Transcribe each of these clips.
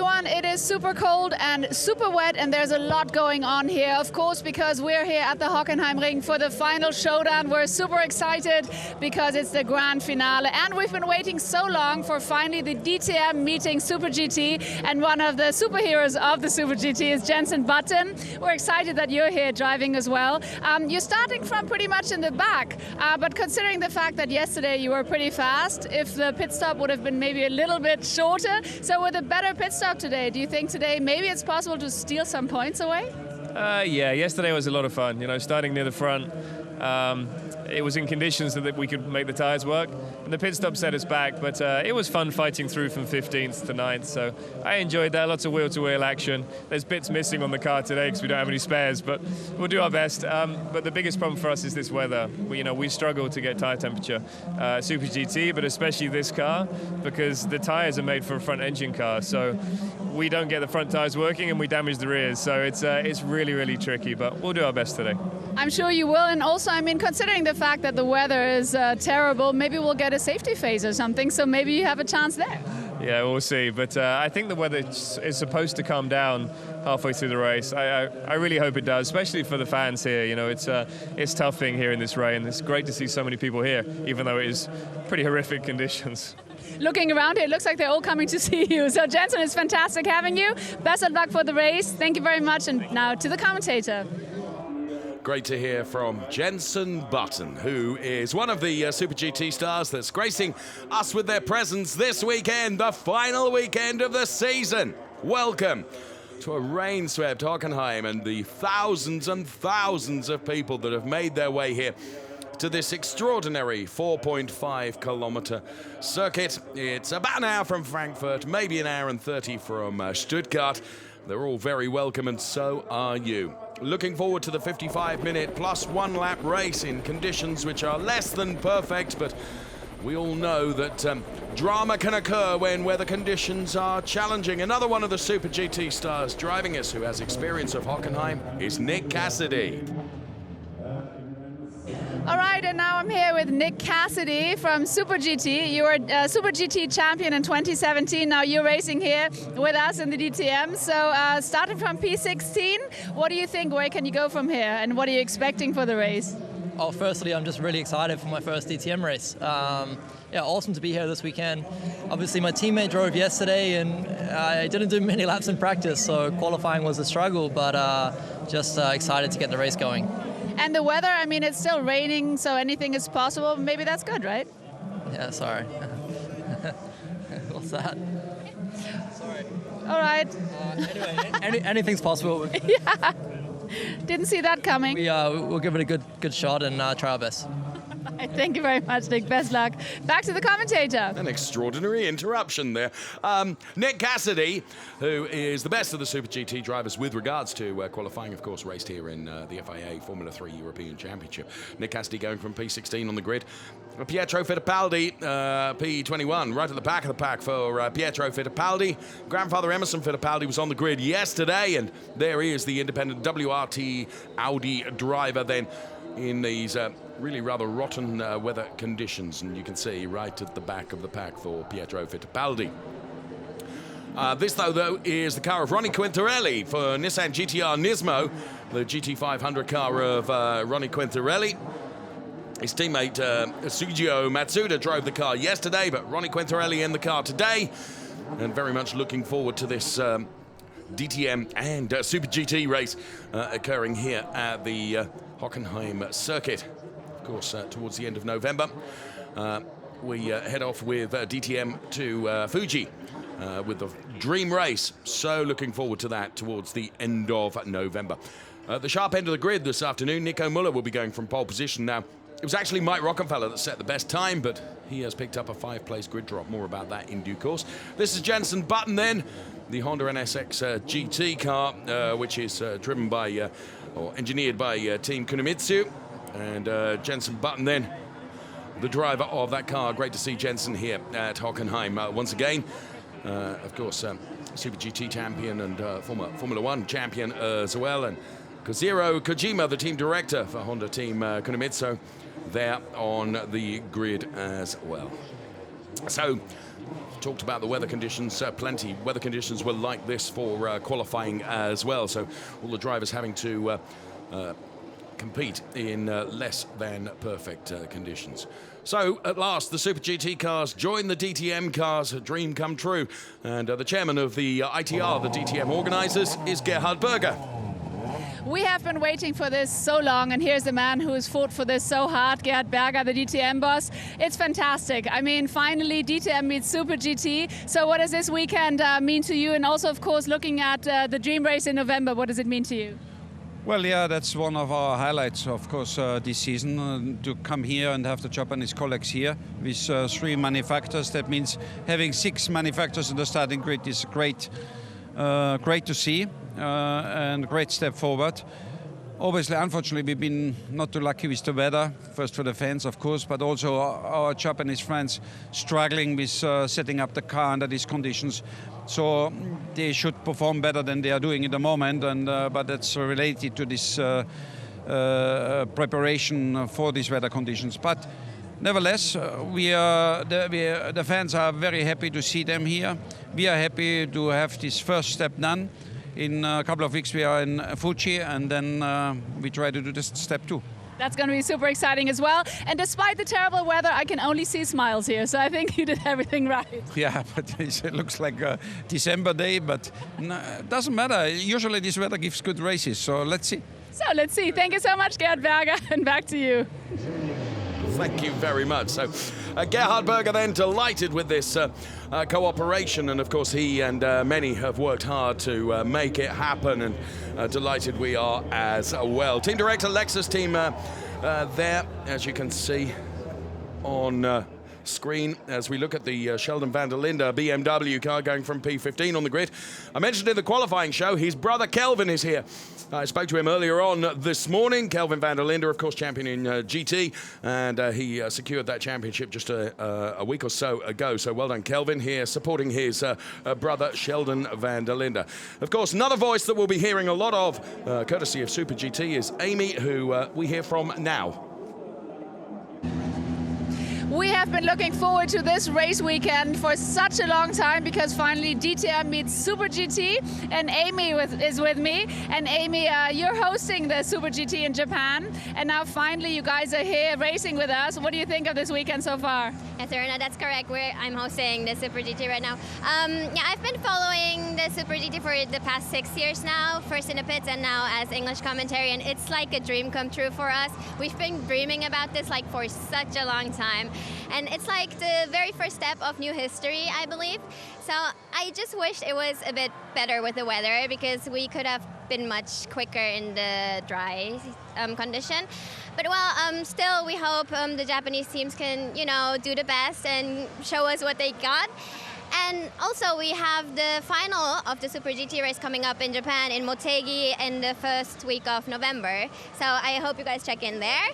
everyone. It is super cold and super wet, and there's a lot going on here, of course, because we're here at the Hockenheimring for the final showdown. We're super excited because it's the grand finale, and we've been waiting so long for finally the DTM meeting Super GT, and one of the superheroes of the Super GT is Jenson Button. We're excited that you're here driving as well. You're starting from pretty much in the back, but considering the fact that yesterday you were pretty fast, if the pit stop would have been maybe a little bit shorter, so with a better pit stop today, do you think today maybe it's possible to steal some points away? Yeah, yesterday was a lot of fun. You know, starting near the front, it was in conditions that we could make the tires work, and the pit stop set us back, but it was fun fighting through from 15th to 9th, so I enjoyed that. Lots of wheel-to-wheel action. There's bits missing on the car today because we don't have any spares, but we'll do our best. But the biggest problem for us is this weather. We struggle to get tire temperature. Super GT, but especially this car, because the tires are made for a front engine car, so we don't get the front tires working and we damage the rears, so it's really, really tricky, but we'll do our best today. I'm sure you will, and also, I mean, considering the fact that the weather is terrible, maybe we'll get a safety phase or something, so maybe you have a chance there. Yeah, we'll see, but I think the weather is supposed to calm down halfway through the race. I really hope it does, especially for the fans here. You know, it's tough being here in this rain. It's great to see so many people here, even though it is pretty horrific conditions. Looking around here, it looks like they're all coming to see you. So Jenson, it's fantastic having you. Best of luck for the race. Thank you very much, and now to the commentator. Great to hear from Jenson Button, who is one of the Super GT stars that's gracing us with their presence this weekend, the final weekend of the season. Welcome to a rain-swept Hockenheim and the thousands and thousands of people that have made their way here to this extraordinary 4.5-kilometer circuit. It's about an hour from Frankfurt, maybe an hour and 30 from Stuttgart. They're all very welcome, and so are you. Looking forward to the 55-minute plus one-lap race in conditions which are less than perfect, but we all know that drama can occur when weather conditions are challenging. Another one of the Super GT stars driving us who has experience of Hockenheim is Nick Cassidy. All right, and now I'm here with Nick Cassidy from Super GT. You were Super GT champion in 2017. Now you're racing here with us in the DTM. So starting from P16, what do you think? Where can you go from here? And what are you expecting for the race? Oh, firstly, I'm just really excited for my first DTM race. Yeah, awesome to be here this weekend. Obviously, my teammate drove yesterday, and I didn't do many laps in practice, so qualifying was a struggle, but just excited to get the race going. And the weather, I mean, it's still raining, so anything is possible. Maybe that's good, right? Yeah, sorry. What's that? Sorry. All right. Anyway, anything's possible. Yeah. Didn't see that coming. We'll give it a good shot and try our best. Thank you very much, Nick. Best luck. Back to the commentator. An extraordinary interruption there. Nick Cassidy, who is the best of the Super GT drivers with regards to qualifying, of course, raced here in the FIA Formula 3 European Championship. Nick Cassidy going from P16 on the grid. Pietro Fittipaldi, P21, right at the back of the pack for Pietro Fittipaldi. Grandfather Emerson Fittipaldi was on the grid yesterday, and there he is, the independent WRT Audi driver then in these really rather rotten weather conditions, and you can see right at the back of the pack for Pietro Fittipaldi. This, though, is the car of Ronnie Quintarelli for Nissan GTR Nismo, the GT500 car of Ronnie Quintarelli. His teammate Sugio Matsuda drove the car yesterday, but Ronnie Quintarelli in the car today, and very much looking forward to this DTM and Super GT race occurring here at the Hockenheim circuit. Of course, towards the end of November, we head off with DTM to Fuji with the dream race. So looking forward to that towards the end of November. At the sharp end of the grid this afternoon, Nico Müller will be going from pole position. Now, it was actually Mike Rockenfeller that set the best time, but he has picked up a 5-place grid drop. More about that in due course. This is Jenson Button then, the Honda NSX GT car, which is driven by, or engineered by Team Kunimitsu. And Jenson Button then, the driver of that car. Great to see Jenson here at Hockenheim once again. Of course, Super GT champion and former Formula 1 champion as well. And Kazuhiro Kojima, the team director for Honda Team Kunimitsu, there on the grid as well. So talked about the weather conditions, plenty. Weather conditions were like this for qualifying as well, so all the drivers having to compete in less than perfect conditions. So at last the Super GT cars join the DTM cars, a dream come true, and the chairman of the ITR, the DTM organizers, is Gerhard Berger. We have been waiting for this so long, and here's the man who has fought for this so hard, Gerhard Berger, the DTM boss. It's fantastic. I mean, finally DTM meets Super GT. So what does this weekend mean to you? And also, of course, looking at the Dream Race in November, what does it mean to you? Well, yeah, that's one of our highlights, of course, this season, to come here and have the Japanese colleagues here with 3 manufacturers. That means having 6 manufacturers in the starting grid is great to see, and great step forward. Obviously, unfortunately, we've been not too lucky with the weather, first for the fans, of course, but also our Japanese friends struggling with setting up the car under these conditions. So they should perform better than they are doing at the moment, and but that's related to this preparation for these weather conditions. But nevertheless, the fans are very happy to see them here. We are happy to have this first step done. In a couple of weeks we are in Fuji, and then we try to do this step 2. That's going to be super exciting as well. And despite the terrible weather, I can only see smiles here. So I think you did everything right. Yeah, but it looks like a December day, but no, it doesn't matter. Usually this weather gives good races, so let's see. So let's see. Thank you so much, Gerhard Berger, and back to you. Thank you very much. So Gerhard Berger then delighted with this cooperation, and of course he and many have worked hard to make it happen, and delighted we are as well. Team Director Lexus team there, as you can see on screen as we look at the Sheldon van der Linde BMW car going from P15 on the grid. I mentioned in the qualifying show his brother Kelvin is here. I spoke to him earlier on this morning. Kelvin van der Linde, of course, champion in GT, and he secured that championship just a week or so ago. So well done, Kelvin, here supporting his brother Sheldon van der Linde. Of course, another voice that we'll be hearing a lot of, courtesy of Super GT, is Amy, who we hear from now. We have been looking forward to this race weekend for such a long time, because finally DTM meets Super GT, and Amy is with me. And Amy, you're hosting the Super GT in Japan, and now finally you guys are here racing with us. What do you think of this weekend so far? Yes, Serena, that's correct. I'm hosting the Super GT right now. Yeah, I've been following the Super GT for the past 6 years now, first in the pits and now as English commentary, and it's like a dream come true for us. We've been dreaming about this like for such a long time. And it's like the very first step of new history, I believe. So I just wish it was a bit better with the weather, because we could have been much quicker in the dry condition. But well, still we hope the Japanese teams can, do the best and show us what they got. And also we have the final of the Super GT race coming up in Japan in Motegi in the first week of November. So I hope you guys check in there.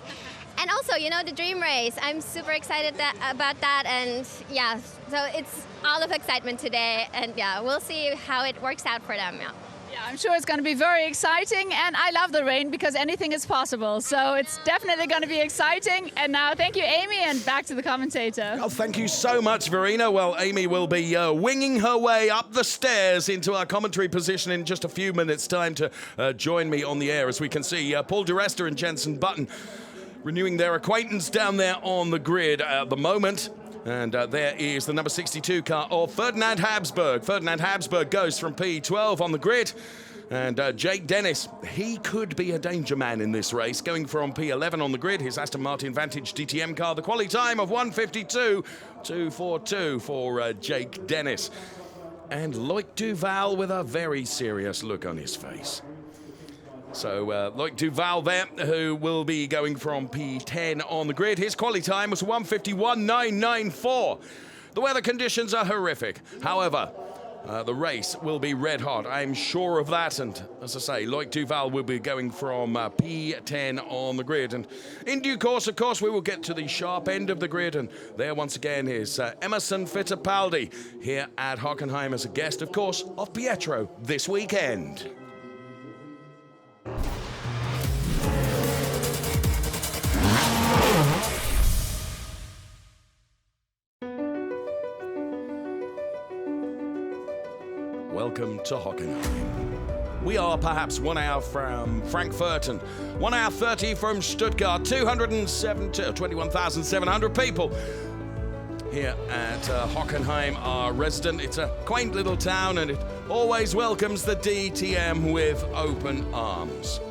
And also, the Dream Race. I'm super excited about that, and yeah, so it's all of excitement today, and yeah, we'll see how it works out for them. Yeah, I'm sure it's going to be very exciting, and I love the rain because anything is possible. So it's definitely going to be exciting. And now, thank you, Amy, and back to the commentator. Oh, thank you so much, Verena. Well, Amy will be winging her way up the stairs into our commentary position in just a few minutes' time to join me on the air. As we can see, Paul di Resta and Jensen Button renewing their acquaintance down there on the grid at the moment. And there is the number 62 car of Ferdinand Habsburg. Ferdinand Habsburg goes from P12 on the grid. And Jake Dennis, he could be a danger man in this race, going from P11 on the grid. His Aston Martin Vantage DTM car, the quali time of 1:52.242 for Jake Dennis. And Loic Duval with a very serious look on his face. So Loic Duval there, who will be going from P10 on the grid. His quali time was 1:51.994. The weather conditions are horrific. However, the race will be red hot. I'm sure of that. And as I say, Loic Duval will be going from P10 on the grid. And in due course, of course, we will get to the sharp end of the grid. And there once again is Emerson Fittipaldi here at Hockenheim as a guest, of course, of Pietro this weekend. welcome to Hockenheim. We are perhaps 1 hour from Frankfurt and 1 hour 30 from Stuttgart. 21,700 people here at Hockenheim are resident. It's a quaint little town and it always welcomes the DTM with open arms.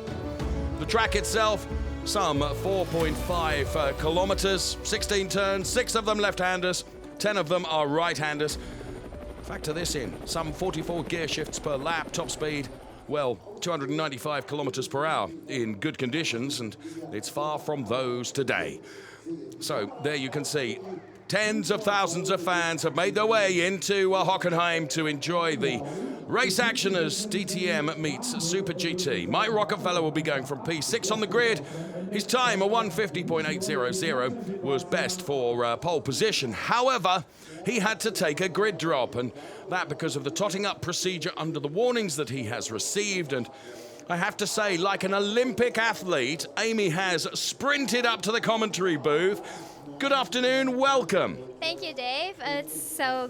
The track itself, some 4.5 kilometers, 16 turns, 6 of them left-handers, 10 of them are right-handers. Factor this in, some 44 gear shifts per lap, top speed, well, 295 kilometers per hour in good conditions, and it's far from those today. So there you can see, tens of thousands of fans have made their way into Hockenheim to enjoy the race action as DTM meets Super GT. Mike Rockefeller will be going from P6 on the grid. His time, a 1:50.800, was best for pole position. However, he had to take a grid drop, and that because of the totting up procedure under the warnings that he has received. And I have to say, like an Olympic athlete, Amy has sprinted up to the commentary booth. Good afternoon, welcome. Thank you, Dave.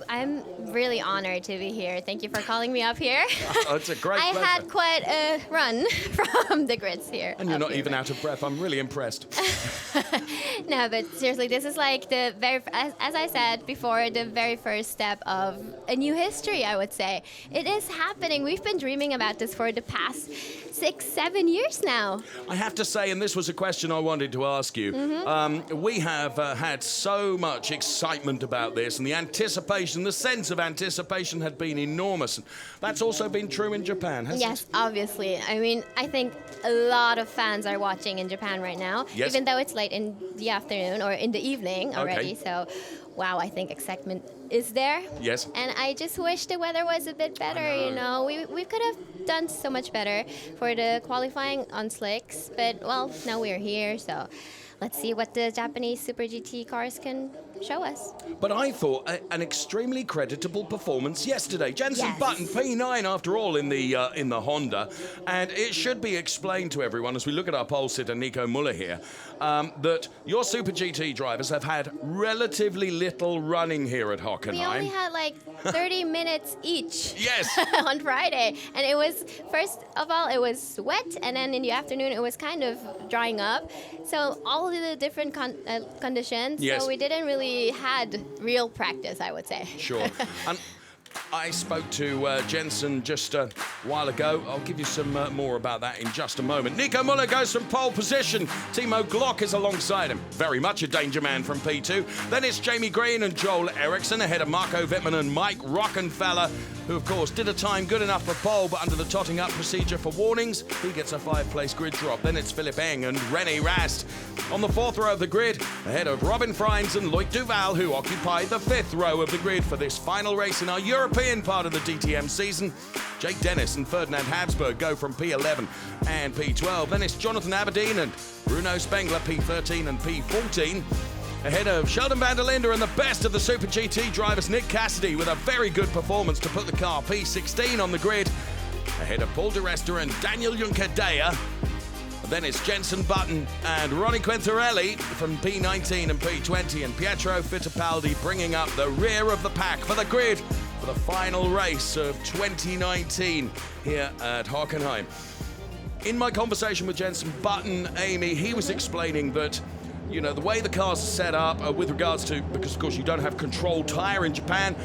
I'm really honored to be here. Thank you for calling me up here. Oh, it's a great pleasure. I had quite a run from the grids here. And you're not even out of breath. I'm really impressed. No, but seriously, this is like the very, as I said before, the very first step of a new history, I would say. It is happening. We've been dreaming about this for the past 6-7 years now. I have to say, and this was a question I wanted to ask you, we have had so much excitement about this, and the anticipation, the sense of anticipation had been enormous. And that's also been true in Japan, hasn't it? Yes, obviously. I mean, I think a lot of fans are watching in Japan right now, yes, even though it's late in the afternoon or in the evening already. Okay. So, wow, I think excitement is there. Yes. And I just wish the weather was a bit better, you know. We could have done so much better for the qualifying on slicks, but, well, now we're here, so let's see what the Japanese Super GT cars can show us. But I thought an extremely creditable performance yesterday. Jenson Yes. Button, P9 after all in the Honda, and it should be explained to everyone as we look at our pole sitter Nico Müller here that your Super GT drivers have had relatively little running here at Hockenheim. We only had like 30 minutes each. Yes. On Friday, and it was, first of all, it was wet, and then in the afternoon it was kind of drying up. So all of the different conditions. Yes. So we didn't really had real practice, I would say. Sure. And I spoke to Jenson just a while ago. I'll give you some more about that in just a moment. Nico Müller goes from pole position. Timo Glock is alongside him. Very much a danger man from P2. Then it's Jamie Green and Joel Eriksson ahead of Marco Wittmann and Mike Rockefeller, who, of course, did a time good enough for pole, but under the totting up procedure for warnings, he gets a 5-place grid drop. Then it's Philipp Eng and René Rast on the 4th row of the grid, ahead of Robin Freins and Loic Duval, who occupy the 5th row of the grid for this final race in our European part of the DTM season. Jake Dennis and Ferdinand Habsburg go from P11 and P12. Then it's Jonathan Aberdeen and Bruno Spengler, P13 and P14. Ahead of Sheldon van der Linde and the best of the Super GT drivers, Nick Cassidy, with a very good performance to put the car P16 on the grid. Ahead of Paul di Resta and Daniel Juncker-Deyer. Then it's Jenson Button and Ronnie Quintarelli from P19 and P20, and Pietro Fittipaldi bringing up the rear of the pack for the grid for the final race of 2019 here at Hockenheim. In my conversation with Jenson Button, Amy, he was explaining that, you know, the way the car's set up with regards to, because of course you don't have controlled tyre in Japan,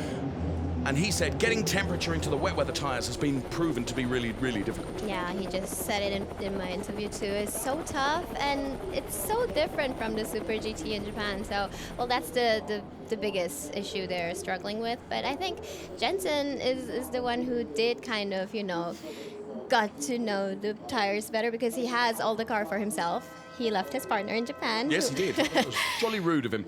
and he said getting temperature into the wet weather tyres has been proven to be really, really difficult. Yeah, he just said it in my interview too. It's so tough, and it's so different from the Super GT in Japan. So, well, that's the biggest issue they're struggling with. But I think Jenson is the one who did kind of, you know, got to know the tires better because he has all the car for himself. He left his partner in Japan. Yes, he did. It was jolly rude of him.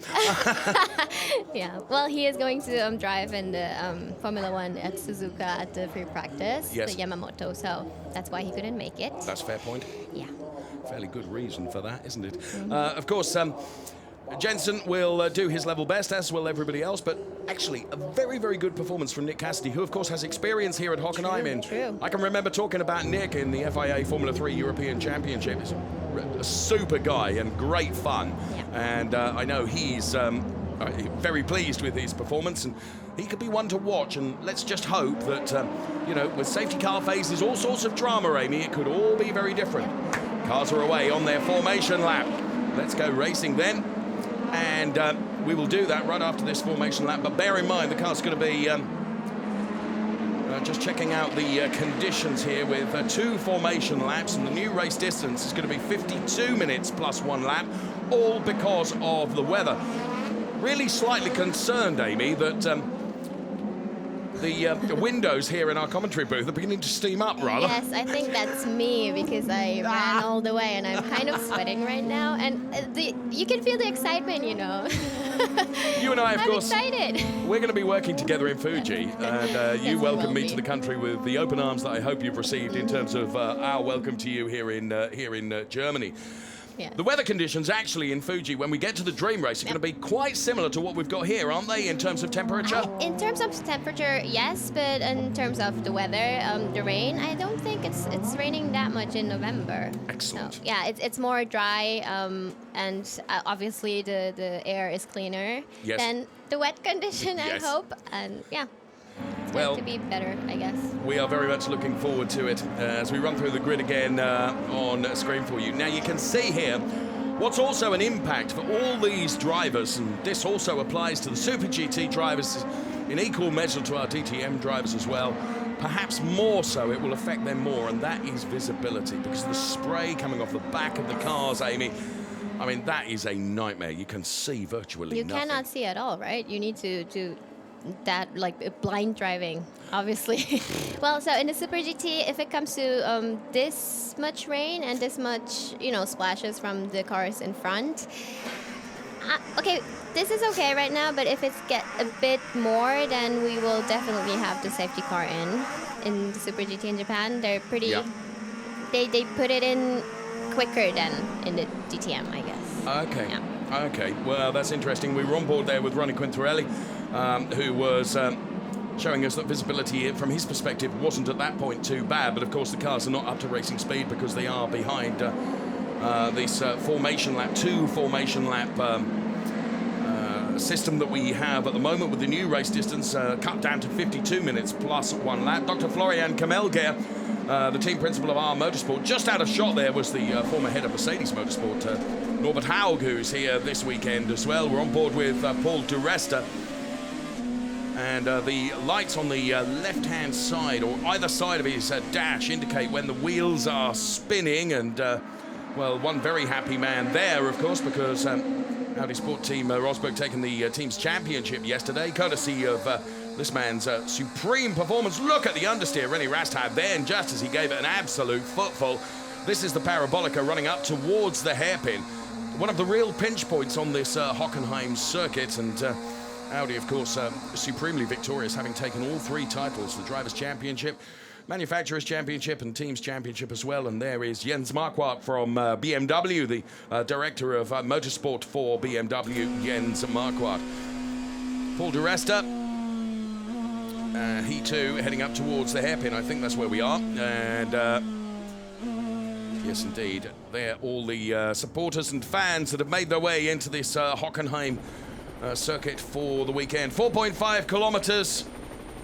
Yeah, well, he is going to drive in the Formula One at Suzuka at the free practice, yes, the Yamamoto, so that's why he couldn't make it. That's a fair point. Yeah. Fairly good reason for that, isn't it? Of course, Jenson will do his level best, as will everybody else, but actually a very, very good performance from Nick Cassidy, who of course has experience here at Hockenheim. True. I can remember talking about Nick in the FIA Formula 3 European Championship. He's a super guy and great fun. Yeah. And I know he's very pleased with his performance, and he could be one to watch. And let's just hope that, you know, with safety car phases, all sorts of drama, Amy, it could all be very different. Cars are away on their formation lap. Let's go racing then, and we will do that right after this formation lap. But bear in mind, the car's going to be just checking out the conditions here with 2 formation laps, and the new race distance is going to be 52 minutes plus 1 lap, all because of the weather. Really slightly concerned, Amy, that the windows here in our commentary booth are beginning to steam up, rather. Yes, I think that's me, because I ran all the way and I'm kind of sweating right now. And you can feel the excitement, you know. You and I, of course, excited. We're going to be working together in Fuji, and you welcomed me to the country with the open arms that I hope you've received in terms of our welcome to you here in Germany. Yeah. The weather conditions actually in Fuji, when we get to the dream race, are going to be quite similar to what we've got here, aren't they, in terms of temperature? In terms of temperature, yes, but in terms of the weather, the rain, I don't think it's raining that much in November. Excellent. So, yeah, it's more dry, and obviously the air is cleaner than the wet condition, I hope, and yeah. Well, to be better, I guess. We are very much looking forward to it as we run through the grid again on screen for you. Now you can see here what's also an impact for all these drivers, and this also applies to the Super GT drivers in equal measure to our DTM drivers as well. Perhaps more so, it will affect them more, and that is visibility, because of the spray coming off the back of the cars, Amy. I mean, that is a nightmare. You can see virtually nothing. You cannot see at all, right? You need to that, like, blind driving, obviously. Well, so in the Super GT, if it comes to this much rain and this much, you know, splashes from the cars in front, okay, this is okay right now, but if it's get a bit more, then we will definitely have the safety car in the Super GT in Japan. They're pretty, they put it in quicker than in the DTM, I guess. Okay. Yeah. Okay, well, that's interesting. We were on board there with Ronnie Quintarelli, who was showing us that visibility from his perspective wasn't at that point too bad, but of course the cars are not up to racing speed because they are behind this formation lap, 2 formation lap system that we have at the moment, with the new race distance cut down to 52 minutes plus 1 lap. Dr. Florian Kamelger, the team principal of our Motorsport, just out of shot there was the former head of Mercedes Motorsport, Norbert Haug, who's here this weekend as well. We're on board with Paul de Resta. And the lights on the left-hand side, or either side of his dash, indicate when the wheels are spinning. And, well, one very happy man there, of course, because Audi Sport Team Rosberg taking the team's championship yesterday, courtesy of this man's supreme performance. Look at the understeer René Rast had then, just as he gave it an absolute footful. This is the Parabolica running up towards the hairpin. One of the real pinch points on this Hockenheim circuit, and Audi, of course, supremely victorious, having taken all 3 titles, the Drivers' Championship, Manufacturers' Championship, and Teams' Championship as well. And there is Jens Marquardt from BMW, the Director of Motorsport for BMW, Jens Marquardt. Paul de Resta, he too heading up towards the hairpin. I think that's where we are. And yes, indeed, they're all the supporters and fans that have made their way into this Hockenheim circuit for the weekend. 4.5 kilometers,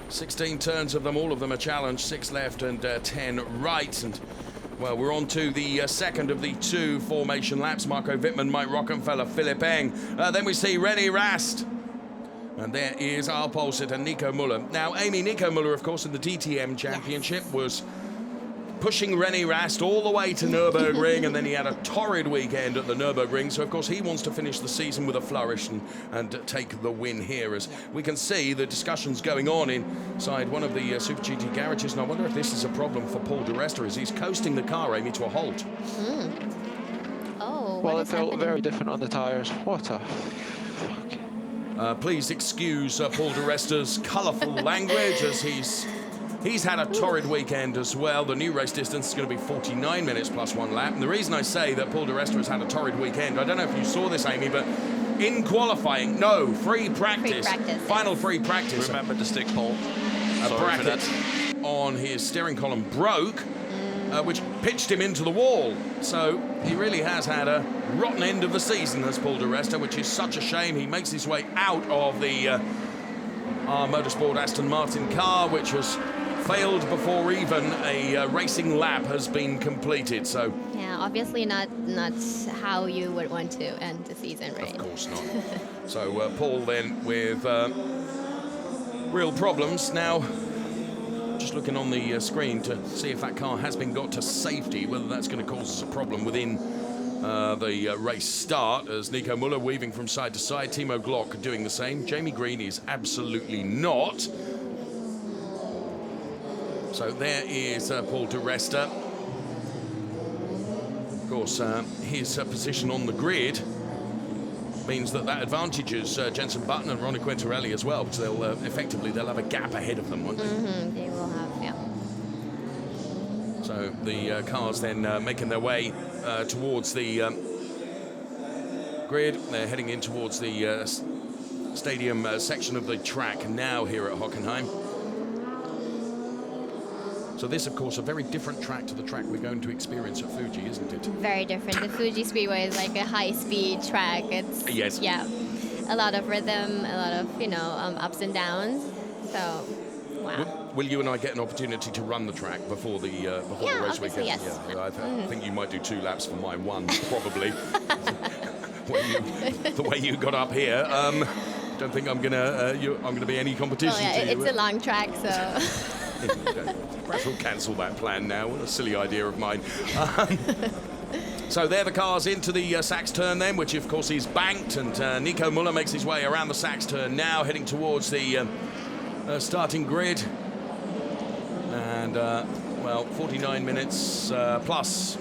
16 turns of them, all of them a challenge, 6 left and 10 right. And, well, we're on to the second of the 2 formation laps. Marco Wittmann, Mike Rockenfeller, Philipp Eng. Then we see René Rast. And there is our pole sitter, Nico Müller. Now, Amy, Nico Müller, of course, in the DTM championship was pushing René Rast all the way to Nürburgring, and then he had a torrid weekend at the Nürburgring. So, of course, he wants to finish the season with a flourish and take the win here. As we can see, the discussions going on inside one of the Super GT garages. And I wonder if this is a problem for Paul de Resta as he's coasting the car, Amy, to a halt. Oh, well, it felt very different on the tyres. What a fuck. Please excuse Paul de Resta's colourful language, as he's had a torrid weekend as well. The new race distance is going to be 49 minutes plus 1 lap. And the reason I say that Paul de Resta has had a torrid weekend, I don't know if you saw this, Amy, but in qualifying, free practice. Final free practice. Remember to stick, Paul. A bracket on his steering column broke. which pitched him into the wall. So he really has had a rotten end of the season as Paul di Resta, which is such a shame. He makes his way out of the our Motorsport Aston Martin car, which has failed before even a racing lap has been completed. So yeah, obviously not how you would want to end the season, right? Of course not. So Paul then with real problems. Now, just looking on the screen to see if that car has been got to safety, whether that's going to cause us a problem within the race start, as Nico Müller weaving from side to side, Timo Glock doing the same. Jamie Green is absolutely not. So there is Paul di Resta. Of course, his position on the grid means that advantages Jenson Button and Ronnie Quintarelli as well, because they'll have a gap ahead of them, won't they? Mm-hmm, they will have, yeah. So the cars then making their way towards the grid. They're heading in towards the stadium section of the track now here at Hockenheim. So this, of course, a very different track to the track we're going to experience at Fuji, isn't it? Very different. The Fuji Speedway is like a high-speed track. It's yes. Yeah, a lot of rhythm, a lot of ups and downs. So, wow. Will you and I get an opportunity to run the track before the race weekend? Yes. Yeah, I think you might do 2 laps for my one, probably. The way you got up here, don't think I'm gonna be any competition to you. It's a long track, so. Perhaps we'll cancel that plan now. What a silly idea of mine. So there the cars into the Sachs turn then, which of course is banked, and Nico Müller makes his way around the Sachs turn now, heading towards the starting grid. And, 49 minutes plus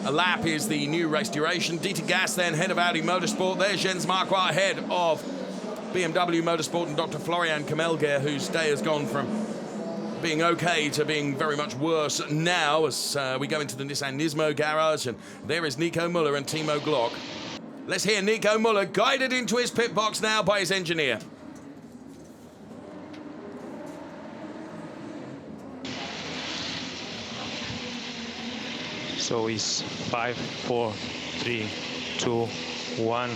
a lap is the new race duration. Dieter Gas then, head of Audi Motorsport. There's Jens Marquardt, head of BMW Motorsport, and Dr. Florian Kamelger, whose day has gone from being okay to being very much worse now as we go into the Nissan Nismo garage, and there is Nico Müller and Timo Glock. Let's hear Nico Müller guided into his pit box now by his engineer. So it's 5, 4, 3, 2, 1.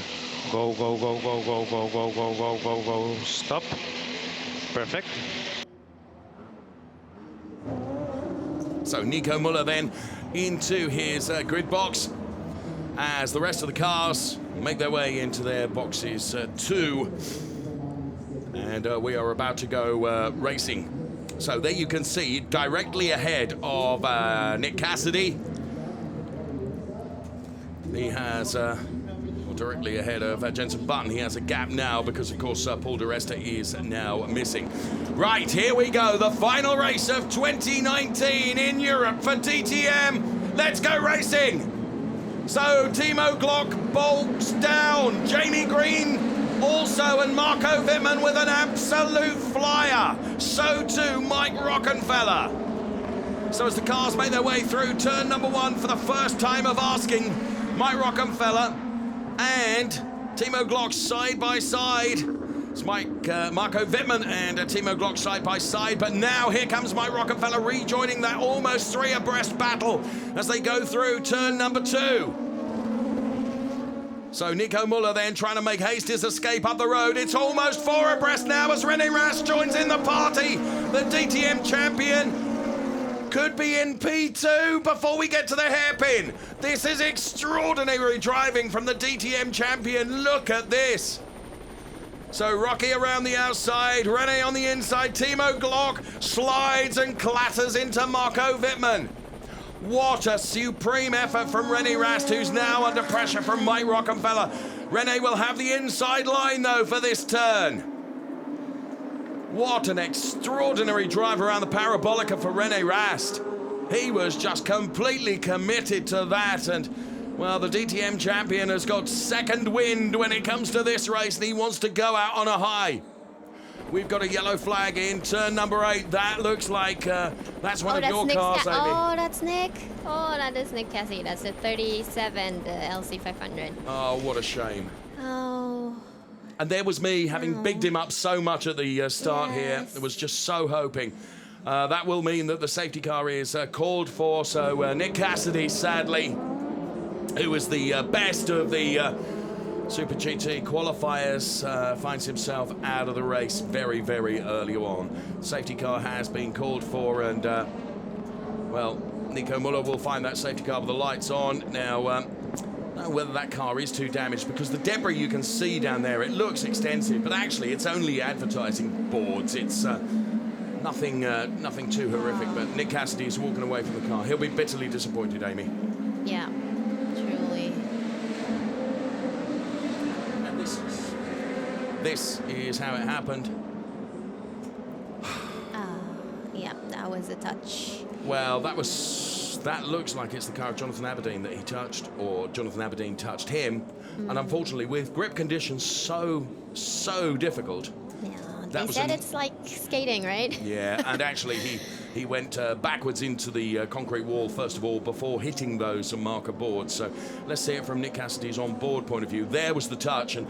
Go, go, go, go, go, go, go, go, go, go, go. Stop. Perfect. So Nico Müller then into his grid box as the rest of the cars make their way into their boxes too. And we are about to go racing. So there you can see directly ahead of Nick Cassidy. He has, directly ahead of Jenson Button. He has a gap now because, of course, Paul di Resta is now missing. Right, here we go. The final race of 2019 in Europe for DTM. Let's go racing. So Timo Glock bolts down. Jamie Green also, and Marco Wittmann with an absolute flyer. So too Mike Rockenfeller. So as the cars make their way through turn number 1 for the first time of asking, Mike Rockenfeller and Timo Glock side by side. It's Marco Wittmann and Timo Glock side by side, but now here comes Mike Rockenfeller rejoining that almost 3 abreast battle as they go through turn number 2. So Nico Müller then trying to make haste his escape up the road. It's almost 4 abreast now as René Rast joins in the party. The DTM champion could be in P2 before we get to the hairpin. This is extraordinary driving from the DTM champion. Look at this. So Rocky around the outside, René on the inside. Timo Glock slides and clatters into Marco Wittmann. What a supreme effort from René Rast, who's now under pressure from Mike Rockenfeller. René will have the inside line, though, for this turn. What an extraordinary drive around the Parabolica for René Rast. He was just completely committed to that, and, well, the DTM champion has got second wind when it comes to this race, and he wants to go out on a high. We've got a yellow flag in turn number 8. That looks like that's one of your cars, Amy. Oh, that's Nick. Oh, that is Nick Cassidy. That's the 37, the LC500. Oh, what a shame. Oh. And there was me having bigged him up so much at the start here. I was just so hoping. That will mean that the safety car is called for. So Nick Cassidy, sadly, who was the best of the Super GT qualifiers, finds himself out of the race very, very early on. Safety car has been called for, and well, Nico Müller will find that safety car with the lights on. Now, I don't know whether that car is too damaged, because the debris you can see down there, it looks extensive, but actually it's only advertising boards. It's nothing too horrific, but Nick Cassidy is walking away from the car. He'll be bitterly disappointed, Amy. Yeah, truly. And this is how it happened. Yeah, that was a touch. Well, that looks like it's the car of Jonathan Aberdeen that he touched, or Jonathan Aberdeen touched him. And unfortunately, with grip conditions so difficult. Yeah, they said it's like skating, right? Yeah, and actually he went backwards into the concrete wall first of all before hitting those marker boards. So let's see it from Nick Cassidy's on-board point of view. There was the touch, and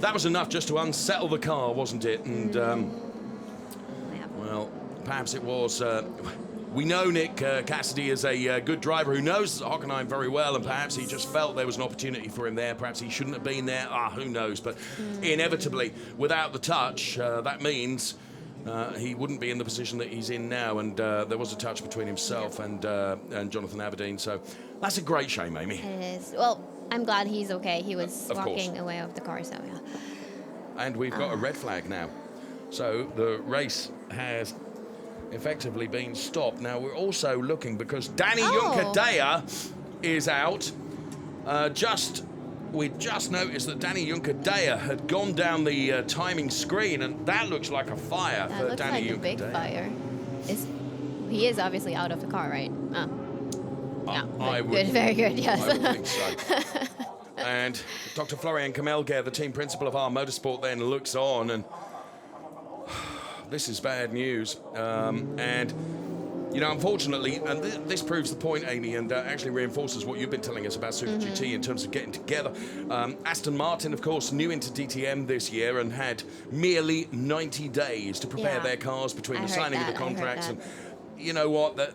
that was enough just to unsettle the car, wasn't it? And well, perhaps it was. We know Nick Cassidy is a good driver who knows Hockenheim very well, and perhaps he just felt there was an opportunity for him there. Perhaps he shouldn't have been there. Who knows? But inevitably, without the touch, that means he wouldn't be in the position that he's in now. And there was a touch between himself and Jonathan Aberdeen. So that's a great shame, Amy. It is. Well, I'm glad he's okay. He was walking away off the car, so yeah. And we've got a red flag now. So the race has effectively been stopped. Now we're also looking, because Danny Juncadella is out. We just noticed that Danny Juncadella had gone down the timing screen, and that looks like a fire That for looks Danny like a big fire. He is obviously out of the car, right? Yeah, good, very good, yes. I would think so. And Dr. Florian Kamelger, the team principal of our motorsport, then looks on, and this is bad news. And, you know, unfortunately, and this proves the point, Amy, and actually reinforces what you've been telling us about Super GT in terms of getting together. Aston Martin, of course, new into DTM this year and had merely 90 days to prepare their cars between the signing of the contracts. And you know what?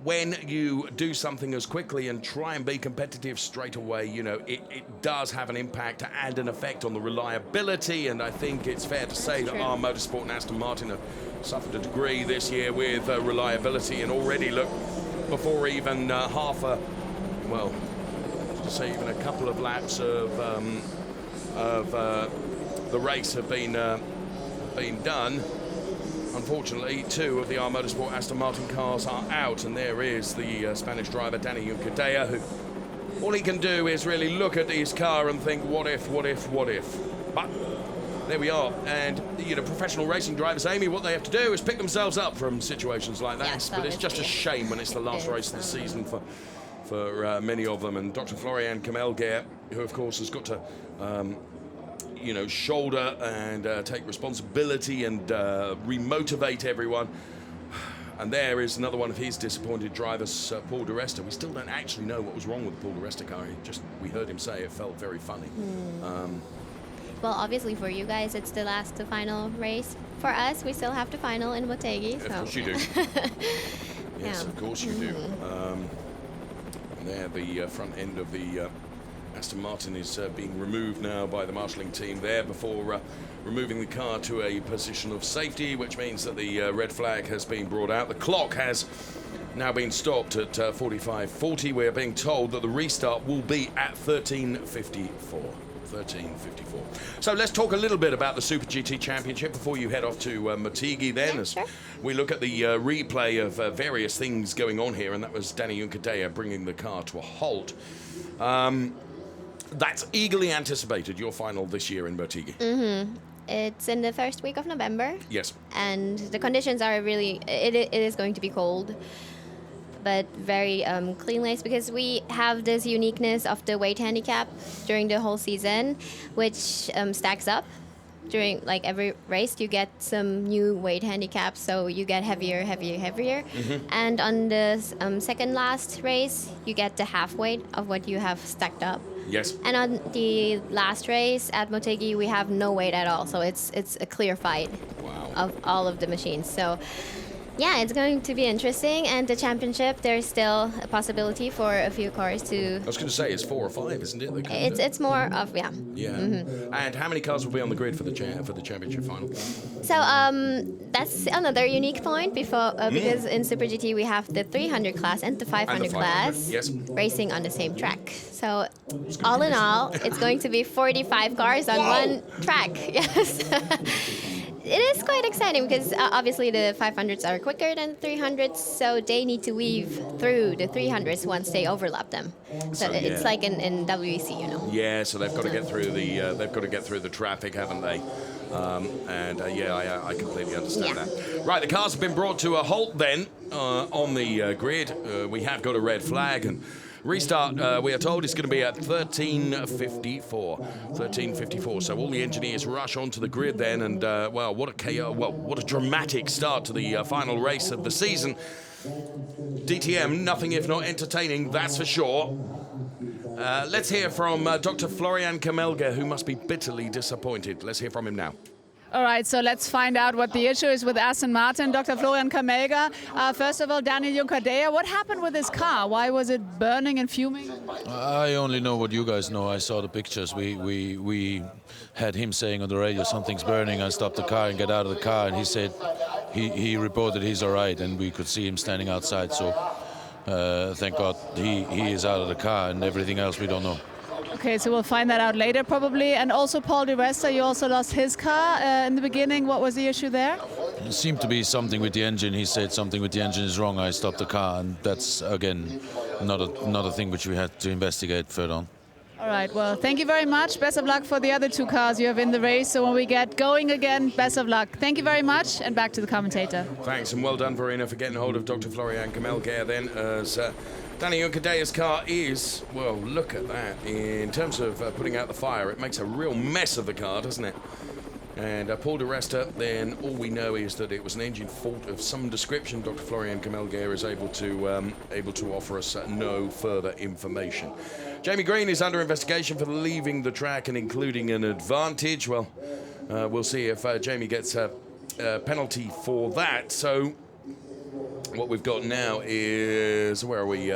When you do something as quickly and try and be competitive straight away, you know, it does have an impact and an effect on the reliability. And I think it's fair to say that our motorsport and Aston Martin have suffered a degree this year with reliability. And already, look, before even even a couple of laps of the race have been done, unfortunately, two of the R Motorsport Aston Martin cars are out, and there is the Spanish driver Danny Juncadella, who all he can do is really look at his car and think, what if? But there we are, and you know, professional racing drivers, Amy, what they have to do is pick themselves up from situations like that. Yes, but it's just a shame when it's the last race of the season for many of them. And Dr. Florian Kamelger, who of course has got to you know, shoulder and take responsibility and remotivate everyone. And there is another one of his disappointed drivers, Paul di Resta. We still don't actually know what was wrong with the Paul di Resta car. We heard him say it felt very funny. Well, obviously for you guys, it's the last to final race. For us, we still have to final in Motegi. Of course you do. Yes, of course you do. And there, the front end of the Aston Martin is being removed now by the marshalling team there before removing the car to a position of safety, which means that the red flag has been brought out. The clock has now been stopped at 45:40. We're being told that the restart will be at 13:54. So let's talk a little bit about the Super GT Championship before you head off to Motegi then, as we look at the replay of various things going on here, and that was Danny Juncadella bringing the car to a halt. That's eagerly anticipated, your final this year in Motegi. It's in the first week of November. Yes. And the conditions are really, it is going to be cold, but very clean race, because we have this uniqueness of the weight handicap during the whole season, which stacks up. During like every race, you get some new weight handicaps, so you get heavier. And on the second last race, you get the half weight of what you have stacked up. Yes. And on the last race at Motegi, we have no weight at all, so it's a clear fight. Wow. of all of the machines. So yeah, it's going to be interesting. And the championship, there's still a possibility for a few cars to... I was going to say, it's 4 or 5, isn't it? It's more of, yeah. Yeah. And how many cars will be on the grid for the championship final? So that's another unique point because in Super GT we have the 300 class and the 500 class racing on the same track. So all in all, it's going to be 45 cars on one track. Yes. It is quite exciting because obviously the 500s are quicker than the 300s, so they need to weave through the 300s once they overlap them. So it's like in WEC, you know. Yeah, so they've got to get through the traffic, haven't they? I completely understand that. Right, the cars have been brought to a halt then on the grid. We have got a red flag and. Restart, we are told, is going to be at 13:54. So all the engineers rush onto the grid then, and what a dramatic start to the final race of the season. DTM, nothing if not entertaining, that's for sure. Let's hear from Dr. Florian Kamelge, who must be bitterly disappointed. Let's hear from him now. All right, so let's find out what the issue is with Aston Martin. Dr. Florian Kamelge, first of all, Daniel Juncadella, what happened with his car? Why was it burning and fuming? I only know what you guys know. I saw the pictures. We had him saying on the radio, something's burning. I stopped the car and get out of the car, and he said he reported he's all right, and we could see him standing outside. So thank God he is out of the car, and everything else we don't know. Okay, so we'll find that out later probably. And also Paul Di Resta, you also lost his car in the beginning. What was the issue there? It seemed to be something with the engine. He said something with the engine is wrong. I stopped the car, and that's, again, not a thing which we had to investigate further on. All right, well, thank you very much. Best of luck for the other 2 cars you have in the race. So when we get going again, best of luck. Thank you very much, and back to the commentator. Thanks, and well done, Verena, for getting hold of Dr. Florian Kamelge then, as Danny Juncadella's car is, well, look at that. In terms of putting out the fire, it makes a real mess of the car, doesn't it? And Paul Di Resta, then all we know is that it was an engine fault of some description. Dr. Florian Kamelge is able to offer us no further information. Jamie Green is under investigation for leaving the track and including an advantage. Well, we'll see if Jamie gets a penalty for that. So what we've got now is, where are we?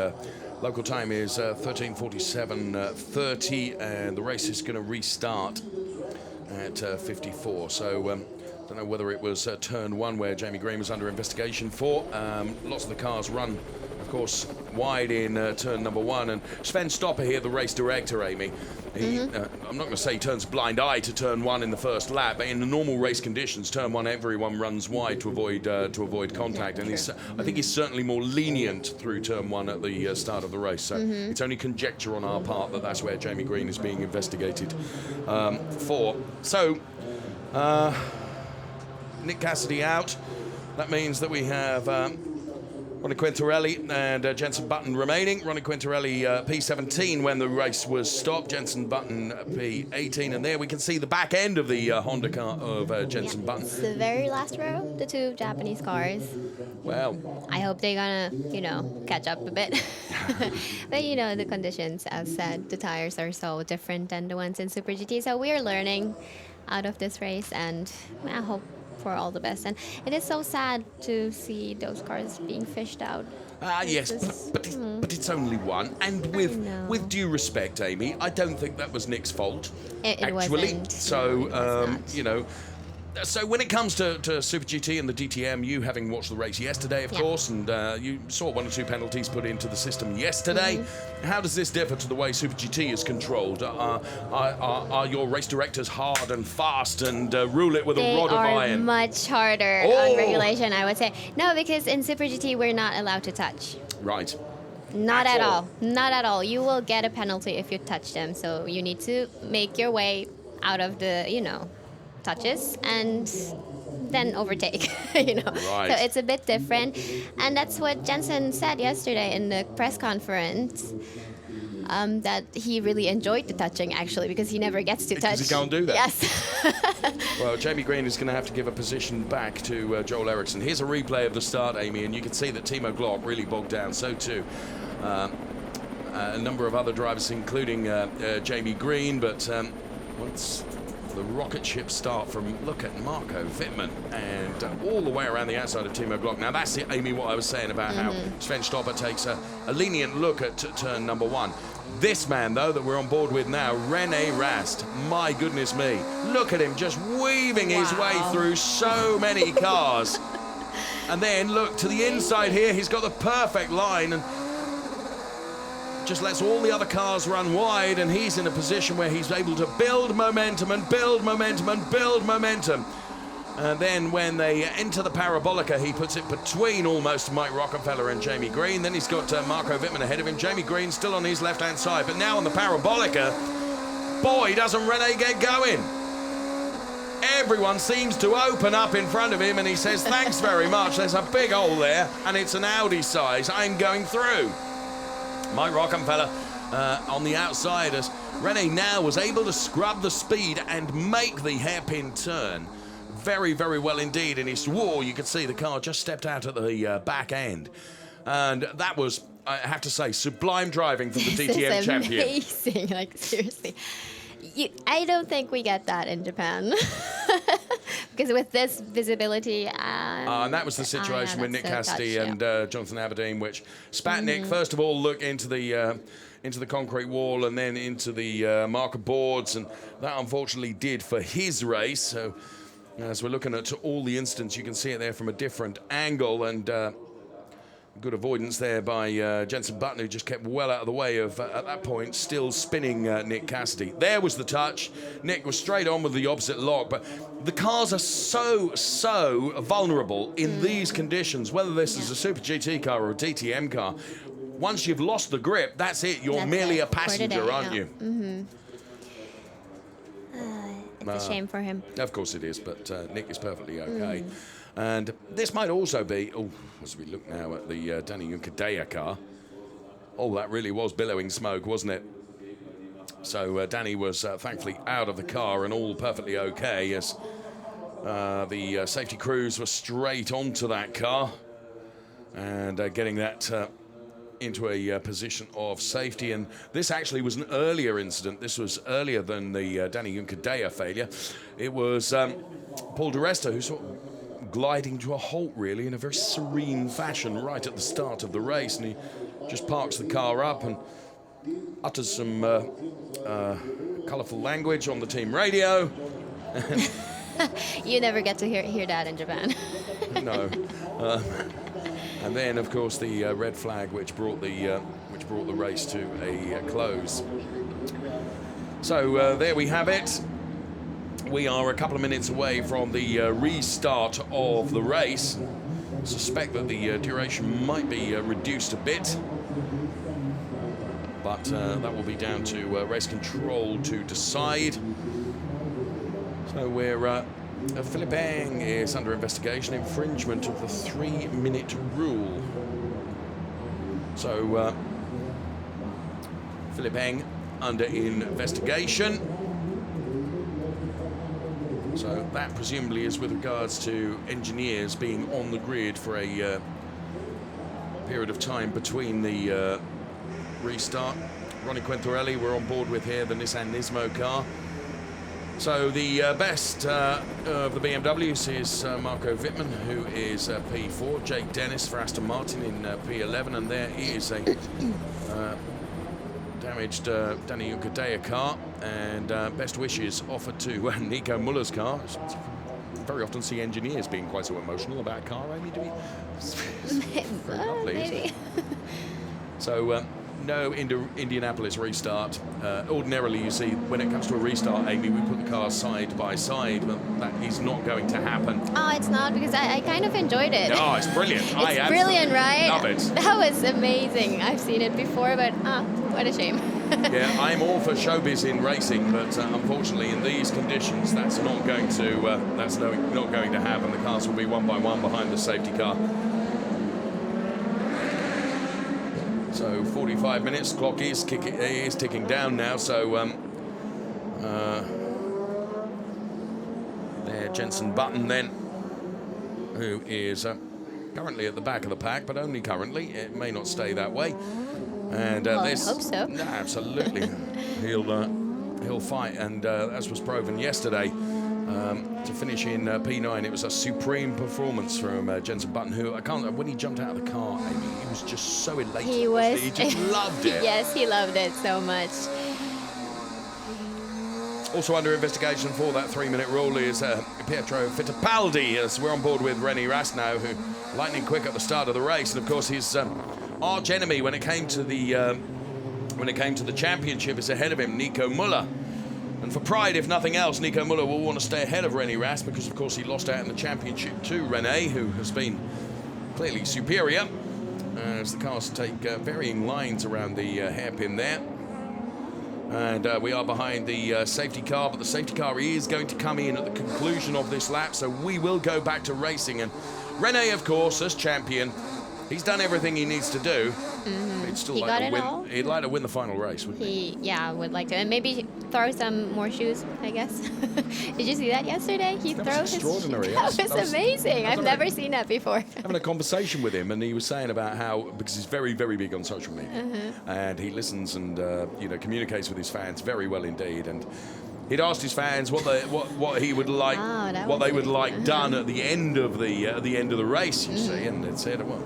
Local time is 13:47:30, and the race is going to restart at 54. So don't know whether it was turn 1 where Jamie Green was under investigation for. Lots of the cars run, of course, wide in turn number 1. And Sven Stopper here, the race director, Amy. I'm not going to say he turns a blind eye to turn 1 in the first lap, but in the normal race conditions, turn 1, everyone runs wide to avoid contact. And I think he's certainly more lenient through turn 1 at the start of the race. So it's only conjecture on our part that that's where Jamie Green is being investigated for. So Nick Cassidy out. That means that we have Ronnie Quintarelli and Jenson Button remaining. Ronnie Quintarelli P17 when the race was stopped. Jenson Button P18, and there we can see the back end of the Honda car of Jenson Button. It's the very last row, the 2 Japanese cars. Well, I hope they're gonna, catch up a bit. But the conditions, as said, the tires are so different than the ones in Super GT. So we're learning out of this race, and I hope for all the best. And it is so sad to see those cars being fished out. Yes, but it's only one. And with due respect, Amy, I don't think that was Nick's fault. It actually. Wasn't. So, so when it comes to Super GT and the DTM, you having watched the race yesterday, of course, and you saw 1 or 2 penalties put into the system yesterday. How does this differ to the way Super GT is controlled? Are your race directors hard and fast and rule it with a rod of iron? They are much harder on regulation, I would say. No, because in Super GT, we're not allowed to touch. Right. Not at all. Not at all. You will get a penalty if you touch them. So you need to make your way out of the, touches and then overtake. Right. So it's a bit different, and that's what Jensen said yesterday in the press conference, that he really enjoyed the touching, actually, because he never gets to touch. Because he can't do that. Yes. Well, Jamie Green is going to have to give a position back to Joel Eriksson. Here's a replay of the start, Amy, and you can see that Timo Glock really bogged down. So too a number of other drivers, including Jamie Green, but once The rocket ship start from, look at Marco Wittmann, and all the way around the outside of Timo Glock. Now that's it, Amy, what I was saying about how Sven Stopper takes a lenient look at turn number 1. This man, though, that we're on board with now, René Rast, my goodness me. Look at him just weaving his way through so many cars. And then, look, to the inside here, he's got the perfect line and just lets all the other cars run wide, and he's in a position where he's able to build momentum and build momentum and build momentum. And then when they enter the parabolica, he puts it between almost Mike Rockefeller and Jamie Green. Then he's got Marco Wittmann ahead of him. Jamie Green still on his left-hand side. But now on the parabolica, boy, doesn't René get going. Everyone seems to open up in front of him, and he says, thanks very much. There's a big hole there, and it's an Audi size. I'm going through. Mike Rockefeller on the outside as René now was able to scrub the speed and make the hairpin turn. Very, very well indeed. And you could see the car just stepped out at the back end. And that was, I have to say, sublime driving from the DTM champion. Amazing, like seriously. I don't think we get that in Japan. Because with this visibility... and that was the situation with Nick Cassidy and Jonathan Aberdeen, which Spatnik, first of all, looked into the concrete wall and then into the marker boards, and that unfortunately did for his race. So as we're looking at all the incidents, you can see it there from a different angle, and good avoidance there by Jenson Button, who just kept well out of the way of, at that point, still spinning Nick Cassidy. There was the touch. Nick was straight on with the opposite lock, but the cars are so vulnerable in these conditions, whether this is a Super GT car or a DTM car. Once you've lost the grip, that's it. You're merely a passenger, aren't you? It's a shame for him. Of course it is, but Nick is perfectly okay. And this might also be, as we look now at the Danny Juncadella car, that really was billowing smoke, wasn't it? So Danny was thankfully out of the car and all perfectly okay, as the safety crews were straight onto that car and getting that into a position of safety. And this actually was an earlier incident. This was earlier than the Danny Juncadella failure. It was Paul di Resta who sort of gliding to a halt, really, in a very serene fashion right at the start of the race, and he just parks the car up and utters some colourful language on the team radio. You never get to hear that in Japan. No. And then, of course, the red flag, which brought the race to a close. So there we have it. We are a couple of minutes away from the restart of the race. I suspect that the duration might be reduced a bit, but that will be down to race control to decide. So we're Philippe Eng is under investigation, infringement of the 3-minute rule. So Philippe Eng under investigation. So that presumably is with regards to engineers being on the grid for a period of time between the restart. Ronnie Quintarelli we're on board with here, the Nissan Nismo car. So the best of the BMWs is Marco Wittmann, who is P4, Jake Dennis for Aston Martin in P11, and there is a damaged Danny Juncadella car, and best wishes offered to Nico Müller's car. Very often see engineers being quite so emotional about a car, Amy, do we? Very lovely, isn't it? So no Indianapolis restart. Ordinarily, you see, when it comes to a restart, Amy, we put the cars side by side, but that is not going to happen. Oh, it's not, because I kind of enjoyed it. Oh, it's brilliant. It's brilliant, right? Love it. That was amazing. I've seen it before, but what a shame. Yeah, I'm all for showbiz in racing, but unfortunately, in these conditions, that's not going to happen. The cars will be one by one behind the safety car. So 45 minutes, clock is ticking down now, so there Jenson Button then, who is currently at the back of the pack, but only currently. It may not stay that way. And I hope so. No, absolutely. He'll he'll fight, and as was proven yesterday, to finish in P9, it was a supreme performance from Jenson Button, who when he jumped out of the car, Amy, he was just so elated. He was. He just loved it. Yes, he loved it so much. Also under investigation for that 3-minute rule is Pietro Fittipaldi, as we're on board with René Rast now, who lightning quick at the start of the race, and of course his arch enemy when it came to the championship is ahead of him, Nico Müller. And for pride, if nothing else, Nico Müller will want to stay ahead of René Rast because, of course, he lost out in the championship to René, who has been clearly superior, as the cars take varying lines around the hairpin there. And we are behind the safety car, but the safety car is going to come in at the conclusion of this lap, so we will go back to racing. And René, of course, as champion, he's done everything he needs to do. He'd still like to win. He'd like to win the final race, wouldn't he? Yeah, would like to, and maybe throw some more shoes, I guess. Did you see that yesterday? He threw his extraordinary. That was amazing. I've never seen that before. Having a conversation with him, and he was saying about how, because he's very, very big on social media, and he listens and communicates with his fans very well indeed. And he'd asked his fans what he would like, what they would like done at the end of the race. You see, and they said, well,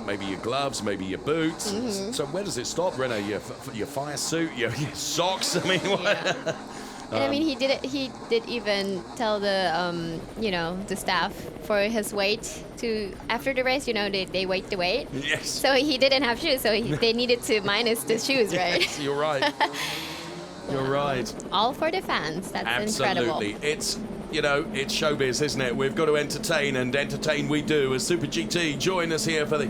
maybe your gloves, maybe your boots. So where does it stop, René? Your fire suit, your socks? I mean, what? Yeah. And I mean, he did even tell the the staff for his weight to after the race. They weigh the weight. Yes. So he didn't have shoes, so they needed to minus the shoes, right? Yes, you're right. You're right. All for the fans. That's Absolutely. incredible. It's it's showbiz, isn't it? We've got to entertain, and entertain we do. As Super GT join us here for the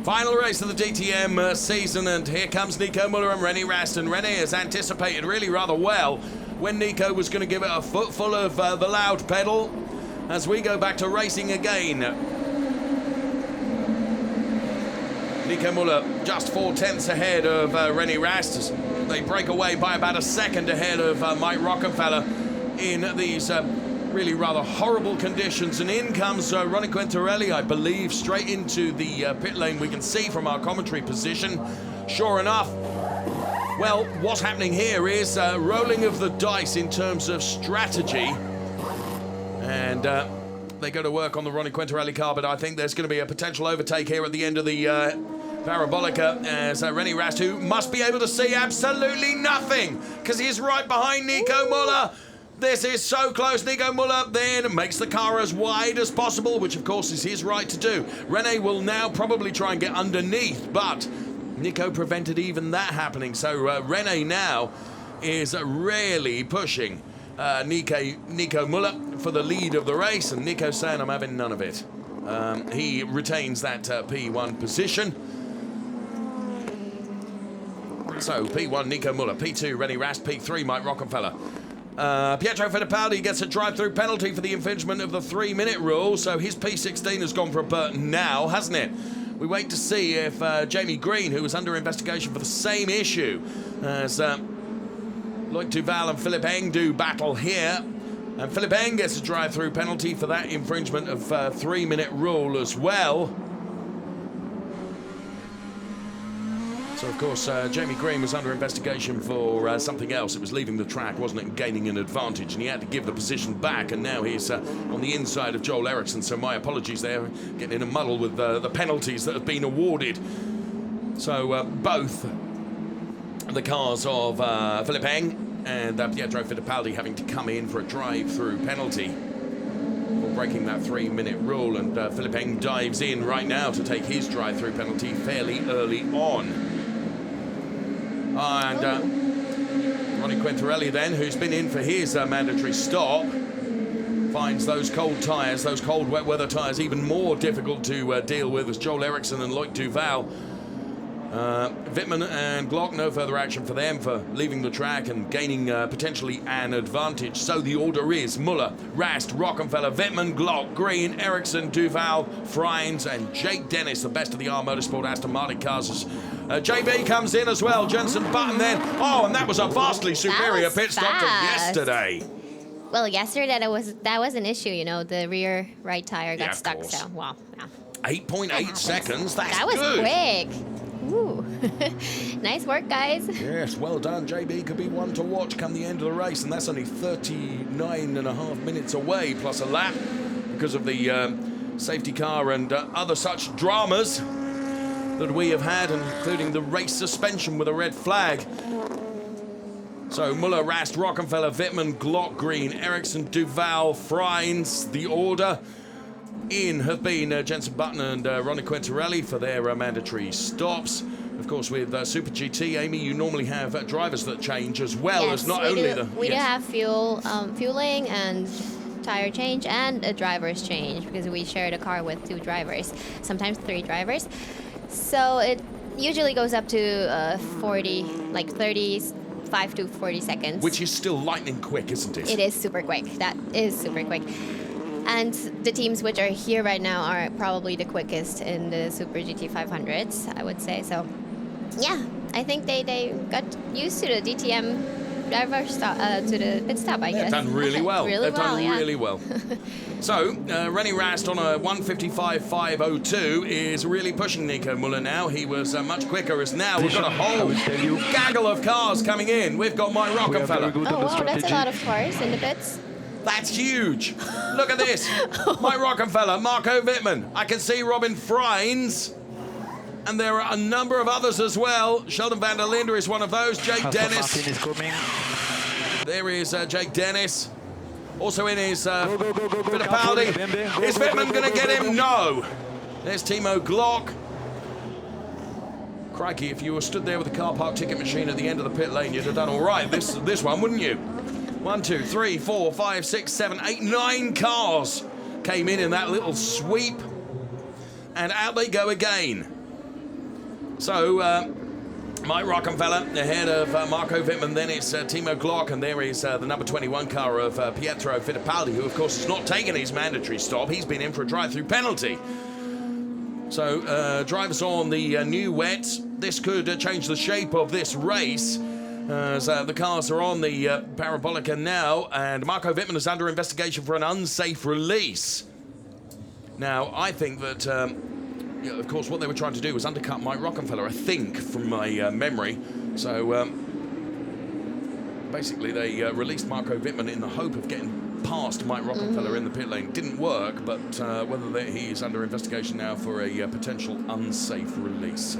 final race of the DTM season, and here comes Nico Müller and René Rast. And René has anticipated really rather well when Nico was going to give it a footful of the loud pedal as we go back to racing again. Nico Müller just 4/10 ahead of René Rast as they break away by about a second ahead of Mike Rockefeller in these really rather horrible conditions. And in comes Ronnie Quintarelli, I believe, straight into the pit lane. We can see from our commentary position, sure enough. Well, what's happening here is rolling of the dice in terms of strategy. And they go to work on the Ronnie Quintarelli car, but I think there's going to be a potential overtake here at the end of the Parabolica as René Rast, who must be able to see absolutely nothing because he's right behind Nico Müller. This is so close. Nico Müller then makes the car as wide as possible, which of course is his right to do. René will now probably try and get underneath, but Nico prevented even that happening. So René now is really pushing Nico Müller for the lead of the race, and Nico's saying, I'm having none of it. He retains that P1 position. So P1 Nico Müller, P2 René Rast, P3 Mike Rockefeller. Pietro Fittipaldi gets a drive-through penalty for the infringement of the 3-minute rule, so his P16 has gone for a Burton now, hasn't it? We wait to see if Jamie Green, who was under investigation for the same issue as Loic Duval and Philippe Eng do battle here. And Philippe Eng gets a drive-through penalty for that infringement of 3-minute rule as well. So, of course, Jamie Green was under investigation for something else. It was leaving the track, wasn't it, and gaining an advantage, and he had to give the position back, and now he's on the inside of Joel Eriksson, so my apologies there, getting in a muddle with the penalties that have been awarded. So, both the cars of Philippe Eng and Pietro Fittipaldi having to come in for a drive-through penalty for breaking that 3-minute rule, and Philippe Eng dives in right now to take his drive-through penalty fairly early on. And Ronnie Quintarelli then, who's been in for his mandatory stop, finds those cold tyres, those cold wet weather tyres, even more difficult to deal with as Joel Eriksson and Loic Duval. Wittmann and Glock, no further action for them for leaving the track and gaining potentially an advantage. So the order is Müller, Rast, Rockefeller, Wittmann, Glock, Green, Eriksson, Duval, Freins and Jake Dennis, the best of the R Motorsport Aston Martin cars. JB comes in as well, Jenson Button then. Oh, and that was a vastly superior pit stop to yesterday. Well, yesterday that was an issue, the rear right tire got stuck, so, well, yeah. 8.8 seconds, that's that was good. quick. Ooh. Nice work, guys. Yes, well done. JB could be one to watch come the end of the race, and that's only 39.5 minutes away, plus a lap, because of the safety car and other such dramas that we have had, including the race suspension with a red flag. So Müller, Rast, Rockenfeller, Wittmann, Glock, Green, Ericsson, Duval, Freins. The order in have been Jensen Button and Ronnie Quintarelli for their mandatory stops. Of course, with Super GT, Amy, you normally have drivers that change as well as not only the... We do have fueling and tire change and a driver's change, because we share the car with 2 drivers, sometimes 3 drivers. So it usually goes up to 35 to 40 seconds. Which is still lightning quick, isn't it? It is super quick. That is super quick. And the teams which are here right now are probably the quickest in the Super GT 500s, I would say. So, yeah, I think they got used to the DTM driver stop, to the pit stop, I guess. They've done really well. They've done really well. So, Rennie Rast on a 1:55.502 is really pushing Nico Müller now. He was much quicker as now. We've got a whole gaggle of cars coming in. We've got Mike Rockenfeller. Oh, wow, that's a lot of cars in the pits. That's huge. Look at this. Mike Rockenfeller, Marco Wittmann. I can see Robin Freins. And there are a number of others as well. Sheldon van der Linde is one of those. Jake Dennis. Martin is coming. There is Jake Dennis. Also in is Fittipaldi. Is Wittmann going to get him? No. There's Timo Glock. Crikey, if you were stood there with a car park ticket machine at the end of the pit lane, you'd have done all right this one, wouldn't you? 1, 2, 3, 4, 5, 6, 7, 8, 9 cars came in that little sweep. And out they go again. So, Mike Rockenfeller ahead of Marco Wittmann, then it's Timo Glock, and there is the number 21 car of Pietro Fittipaldi, who of course has not taken his mandatory stop. He's been in for a drive-through penalty. So, drivers on the new wets. This could change the shape of this race, as the cars are on the Parabolica now, and Marco Wittmann is under investigation for an unsafe release. Now, I think that... of course, what they were trying to do was undercut Mike Rockenfeller, I think, from my memory. So, basically, they released Marco Wittmann in the hope of getting past Mike Rockenfeller in the pit lane. Didn't work, but whether he is under investigation now for a potential unsafe release.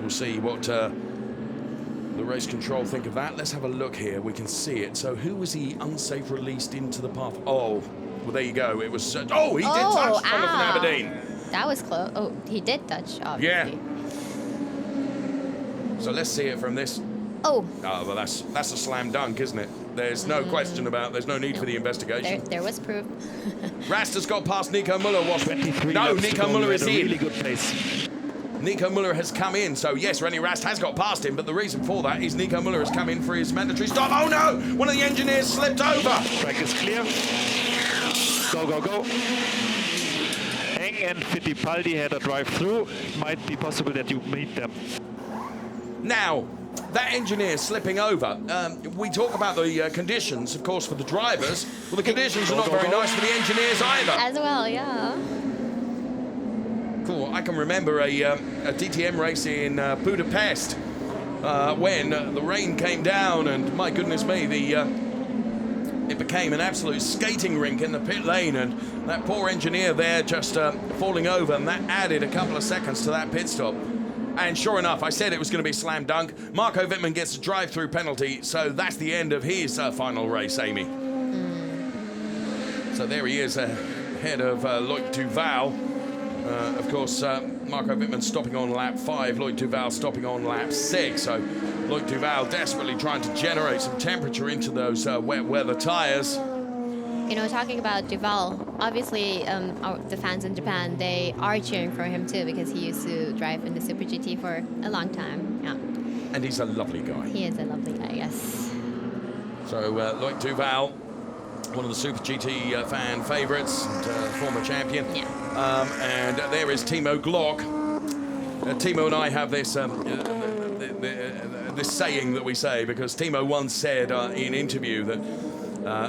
We'll see what the race control think of that. Let's have a look here. We can see it. So, who was he unsafe released into the path? Oh, well, there you go. It was... he did touch someone from Aberdeen. That was close. Oh, he did touch, obviously. Yeah. So let's see it from this. Oh, well, that's a slam dunk, isn't it? There's no question about. There's no need for the investigation. there was proof. Rast has got past Nico Müller. Nico Müller is in. Really good pace. Nico Müller has come in. So yes, Rennie Rast has got past him, but the reason for that is Nico Müller has come in for his mandatory stop. Oh no! One of the engineers slipped over. Track is clear. Go, go, go. Eng and Fittipaldi had a drive-through. It might be possible that you meet them. Now, that engineer slipping over. We talk about the conditions, of course, for the drivers. Well, the conditions are not very nice for the engineers either. As well, yeah. Cool. I can remember a DTM race in Budapest when the rain came down, and my goodness me, it became an absolute skating rink in the pit lane, and that poor engineer there just falling over, and that added a couple of seconds to that pit stop. And sure enough, I said it was going to be slam dunk. Marco Wittmann gets a drive-through penalty, so that's the end of his final race, Amy. So there he is ahead of Loic Duval. Of course, Marco Wittmann stopping on lap 5, Loic Duval stopping on lap 6. So Loic Duval desperately trying to generate some temperature into those wet weather tyres. You know, talking about Duval, obviously the fans in Japan, they are cheering for him too, because he used to drive in the Super GT for a long time. Yeah. And he's a lovely guy. He is a lovely guy, yes. So Loic Duval, one of the Super GT fan favourites, former champion. Yeah. And there is Timo Glock. Timo and I have this this saying that we say, because Timo once said in an interview that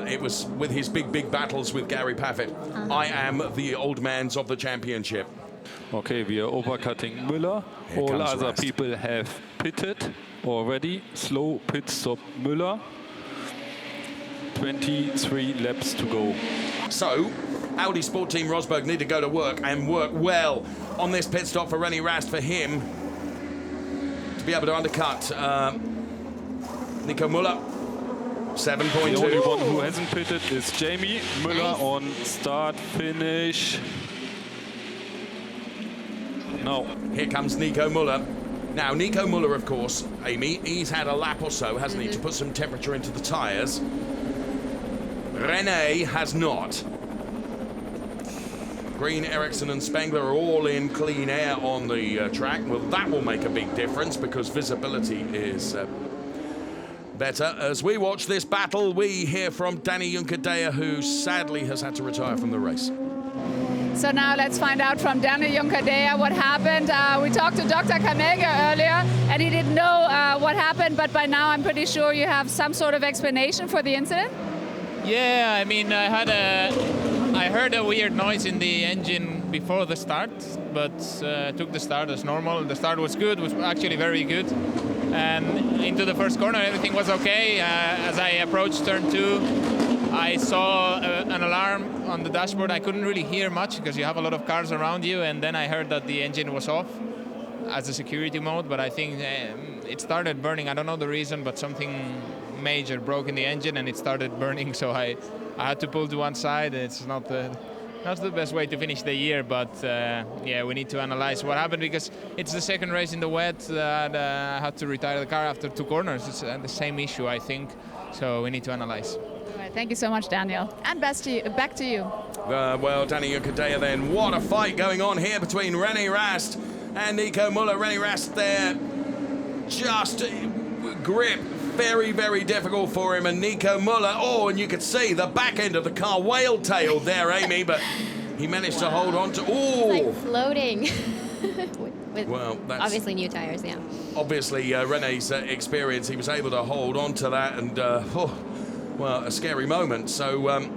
it was with his big battles with Gary Paffett, I am the old man's of the championship. Okay, we are overcutting Müller. Here All comes other Rast. people have pitted already. Slow pit stop Müller. 23 laps to go. So, Audi Sport Team Rosberg need to go to work and work well on this pit stop for René Rast, for him to be able to undercut Nico Müller. 7.2. The only one who hasn't pitted is Jamie Müller on start finish. Now, here comes Nico Müller. Now, Nico Müller, of course, Amy, he's had a lap or so, hasn't he, to put some temperature into the tyres. René has not. Green, Ericsson and Spengler are all in clean air on the track. Well, that will make a big difference because visibility is better. As we watch this battle, we hear from Danny Juncadella, who sadly has had to retire from the race. So now let's find out from Danny Juncadella what happened. We talked to Dr. Kamega earlier, and he didn't know what happened, but by now I'm pretty sure you have some sort of explanation for the incident. Yeah, I mean, I heard a weird noise in the engine before the start, but took the start as normal. The start was good, was actually very good. And into the first corner, everything was okay. As I approached turn 2, I saw an alarm on the dashboard. I couldn't really hear much because you have a lot of cars around you, and then I heard that the engine was off as a security mode, but I think it started burning. I don't know the reason, but something major broke in the engine and it started burning, so I had to pull to one side. It's not the best way to finish the year, but yeah, we need to analyze what happened because it's the second race in the wet that I had to retire the car after 2 corners. It's the same issue, I think, so we need to analyze. All right, thank you so much, Daniel. And back to you. Well, Danny Juncadella then. What a fight going on here between René Rast and Nico Müller. René Rast there, just grip. Very, very difficult for him, and Nico Müller, oh, and you could see the back end of the car whale-tailed there, Amy, but he managed to hold on to, oh! It's like floating. with well, that's obviously new tires, yeah. Obviously, René's experience, he was able to hold on to that, and, well, a scary moment. So,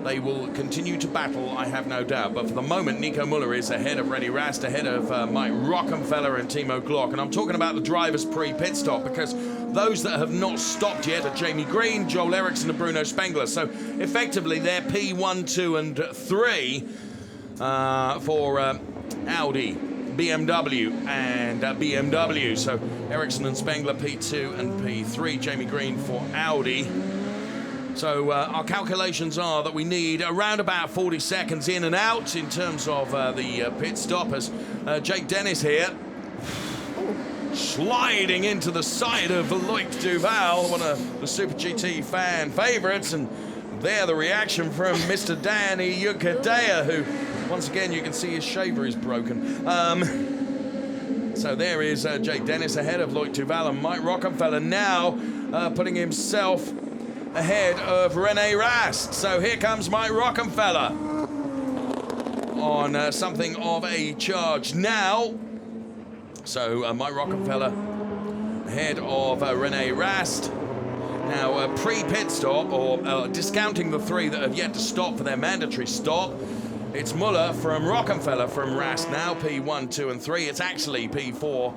they will continue to battle, I have no doubt. But for the moment, Nico Müller is ahead of René Rast, ahead of Mike Rockenfeller and Timo Glock. And I'm talking about the drivers pre-pit stop because those that have not stopped yet are Jamie Green, Joel Eriksson and Bruno Spengler. So effectively, they're P1, 2 and 3 for Audi, BMW and BMW. So Eriksson and Spengler P2 and P3, Jamie Green for Audi. So our calculations are that we need around about 40 seconds in and out in terms of the pit stop as Jake Dennis here sliding into the side of Loic Duval, one of the Super GT fan favourites, and there the reaction from Mr. Danny Juncadella, who once again you can see his shaver is broken. So there is Jake Dennis ahead of Loic Duval and Mike Rockenfeller now putting himself ahead of René Rast. So here comes Mike Rockenfeller on something of a charge now. So Mike Rockenfeller ahead of René Rast. Now pre-pit stop, or discounting the 3 that have yet to stop for their mandatory stop, it's Müller from Rockenfeller from Rast now, P1, 2 and 3. It's actually P4,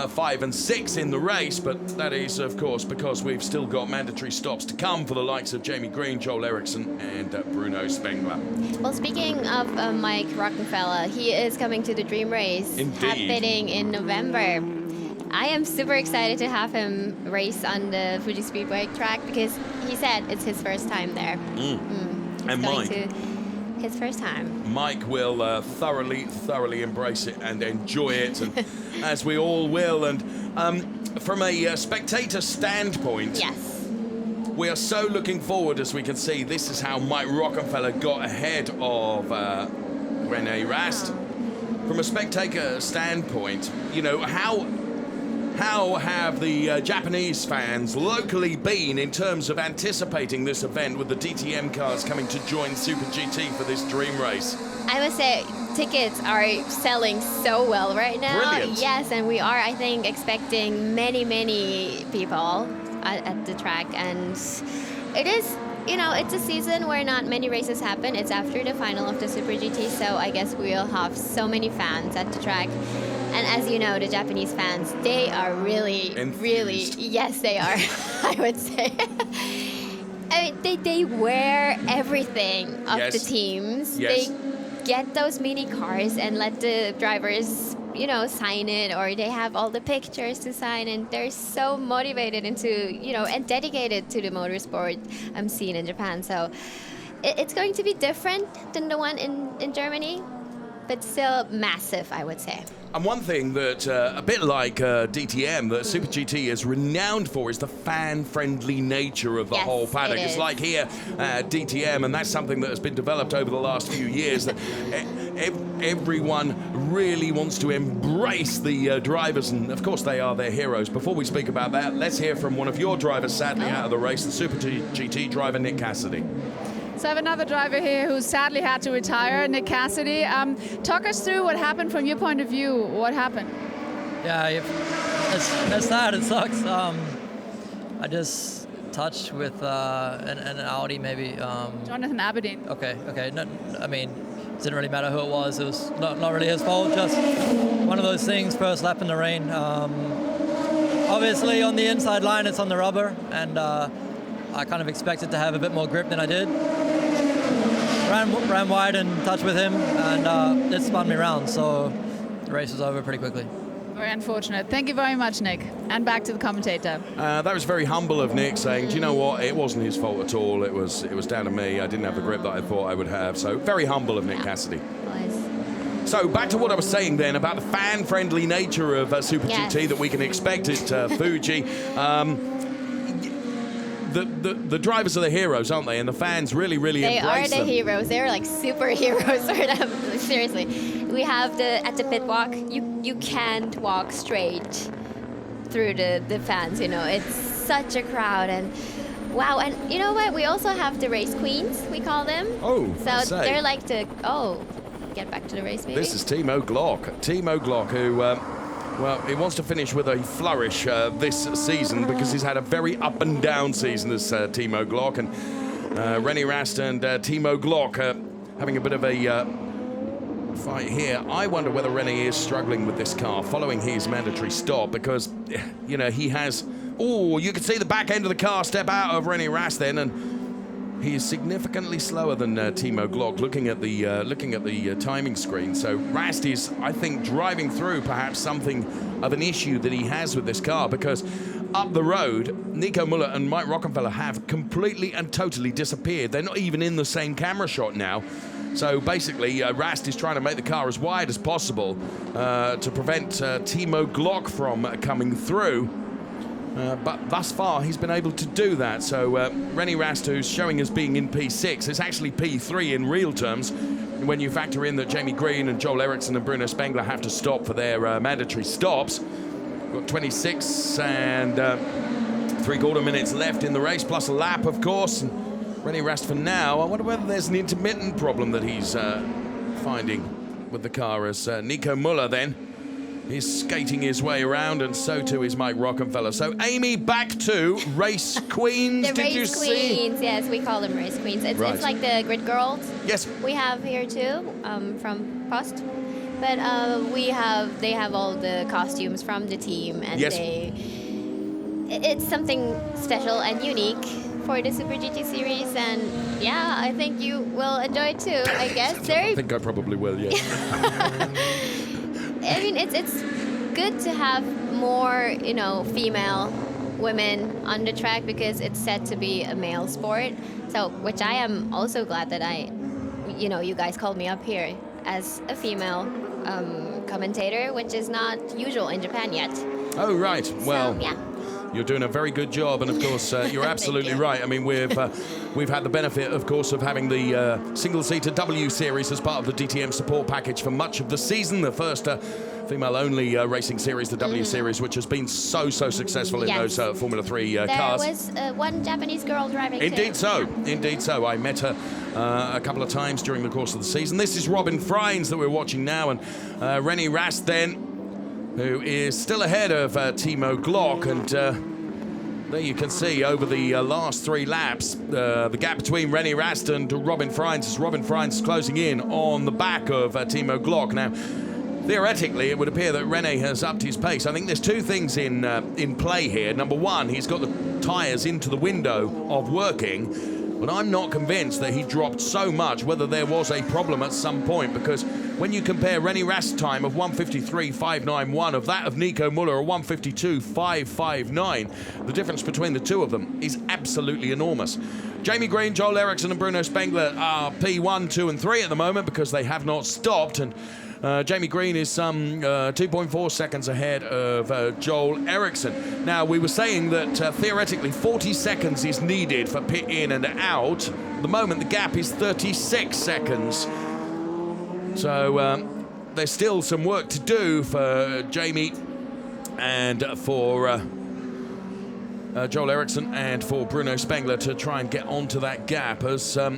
5 and 6 in the race, but that is, of course, because we've still got mandatory stops to come for the likes of Jamie Green, Joel Eriksson and Bruno Spengler. Well, speaking of Mike Rockenfeller, he is coming to the Dream Race. Indeed. Happening in November. I am super excited to have him race on the Fuji Speedway track because he said it's his first time there. And Mike. His first time. Mike will thoroughly embrace it and enjoy it, and as we all will. And from a spectator standpoint, yes, we are so looking forward. As we can see, this is how Mike Rockenfeller got ahead of René Rast. From a spectator standpoint, you know, how have the Japanese fans locally been in terms of anticipating this event with the DTM cars coming to join Super GT for this Dream Race? I must say, tickets are selling so well right now. Brilliant. Yes, and we are, I think, expecting many people at the track, and it is you know, it's a season where not many races happen. It's after the final of the Super GT, so I guess we'll have so many fans at the track. And as you know, the Japanese fans, they are really, really, yes, they are, I would say. I mean, they wear everything of the teams. Yes. They get those mini cars and let the drivers, you know, sign it, or they have all the pictures to sign, and they're so motivated into, you know, and dedicated to the motorsport scene in Japan. So it's going to be different than the one in Germany, but still massive, I would say. And one thing that, a bit like DTM, that Super GT is renowned for is the fan-friendly nature of the whole paddock. It's like here at DTM, and that's something that has been developed over the last few years, that everyone really wants to embrace the drivers, and of course they are their heroes. Before we speak about that, let's hear from one of your drivers sadly out of the race, the Super GT driver, Nick Cassidy. So I have another driver here who sadly had to retire, Nick Cassidy. Talk us through what happened from your point of view. What happened? Yeah, it's sad. It sucks. I just touched with an Audi maybe. Jonathan Aberdeen. Okay. No, I mean, it didn't really matter who it was. It was not really his fault. Just one of those things. First lap in the rain. Obviously, on the inside line, it's on the rubber, and I kind of expected to have a bit more grip than I did. Ran wide and touched with him, and it spun me around, so the race was over pretty quickly. Very unfortunate. Thank you very much, Nick. And back to the commentator. That was very humble of Nick, saying, do you know what, it wasn't his fault at all, it was down to me, I didn't have the grip that I thought I would have. So very humble of Nick Cassidy. So back to what I was saying then about the fan-friendly nature of Super GT that we can expect at Fuji. The drivers are the heroes, aren't they? And the fans really embrace them. They are the heroes. They're like superheroes for them. Seriously. We have at the pit walk, you can't walk straight through the fans, you know. It's such a crowd, and wow. And you know what? We also have the race queens, we call them. Oh, so they're like get back to the race, maybe. This is Timo Glock. Timo Glock, who well, he wants to finish with a flourish this season because he's had a very up and down season, this Timo Glock. And René Rast and Timo Glock having a bit of a fight here. I wonder whether René is struggling with this car following his mandatory stop because, you know, he has... Oh, you can see the back end of the car step out of René Rast then, and he is significantly slower than Timo Glock, looking at the timing screen. So Rast is, I think, driving through perhaps something of an issue that he has with this car, because up the road, Nico Müller and Mike Rockenfeller have completely and totally disappeared. They're not even in the same camera shot now. So basically, Rast is trying to make the car as wide as possible to prevent Timo Glock from coming through. But thus far, he's been able to do that. So René Rast, who's showing as being in P6, is actually P3 in real terms when you factor in that Jamie Green and Joel Eriksson and Bruno Spengler have to stop for their mandatory stops. We've got 26 and 3/4 minutes left in the race, plus a lap, of course. And René Rast for now. I wonder whether there's an intermittent problem that he's finding with the car, as Nico Müller then is skating his way around, and so too is Mike Rockenfeller. So, Amy, back to race queens. The race queens, yes, we call them race queens. It's like the grid girls. Yes. We have here too, from Post. But they have all the costumes from the team, and it's something special and unique for the Super GT series, and yeah, I think you will enjoy it too, I guess. I think I probably will, yeah. I mean, it's good to have more, you know, female women on the track, because it's said to be a male sport. So, which I am also glad that you guys called me up here as a female commentator, which is not usual in Japan yet. Oh, right. Well, so, yeah. You're doing a very good job, and of course, you're absolutely right. I mean, we've had the benefit, of course, of having the single-seater W Series as part of the DTM support package for much of the season. The first female-only racing series, the W Series, which has been so successful in those Formula 3 cars. There was one Japanese girl driving. Indeed so. I met her a couple of times during the course of the season. This is Robin Freins that we're watching now, and René Rast then, who is still ahead of Timo Glock, and There you can see over the last 3 laps, the gap between René Rast and Robin Freins, as Robin Freins is closing in on the back of Timo Glock. Now, theoretically, it would appear that René has upped his pace. I think there's 2 things in play here. Number 1, he's got the tyres into the window of working, but I'm not convinced that he dropped so much, whether there was a problem at some point, because when you compare René Rast's time of 1:53.591 of that of Nico Müller, a 1:52.559, the difference between the 2 of them is absolutely enormous. Jamie Green, Joel Eriksson and Bruno Spengler are P1, 2 and 3 at the moment because they have not stopped, and Jamie Green is some 2.4 seconds ahead of Joel Eriksson. Now, we were saying that theoretically 40 seconds is needed for pit in and out. At the moment, the gap is 36 seconds. So there's still some work to do for Jamie and for Joel Eriksson and for Bruno Spengler to try and get onto that gap, as I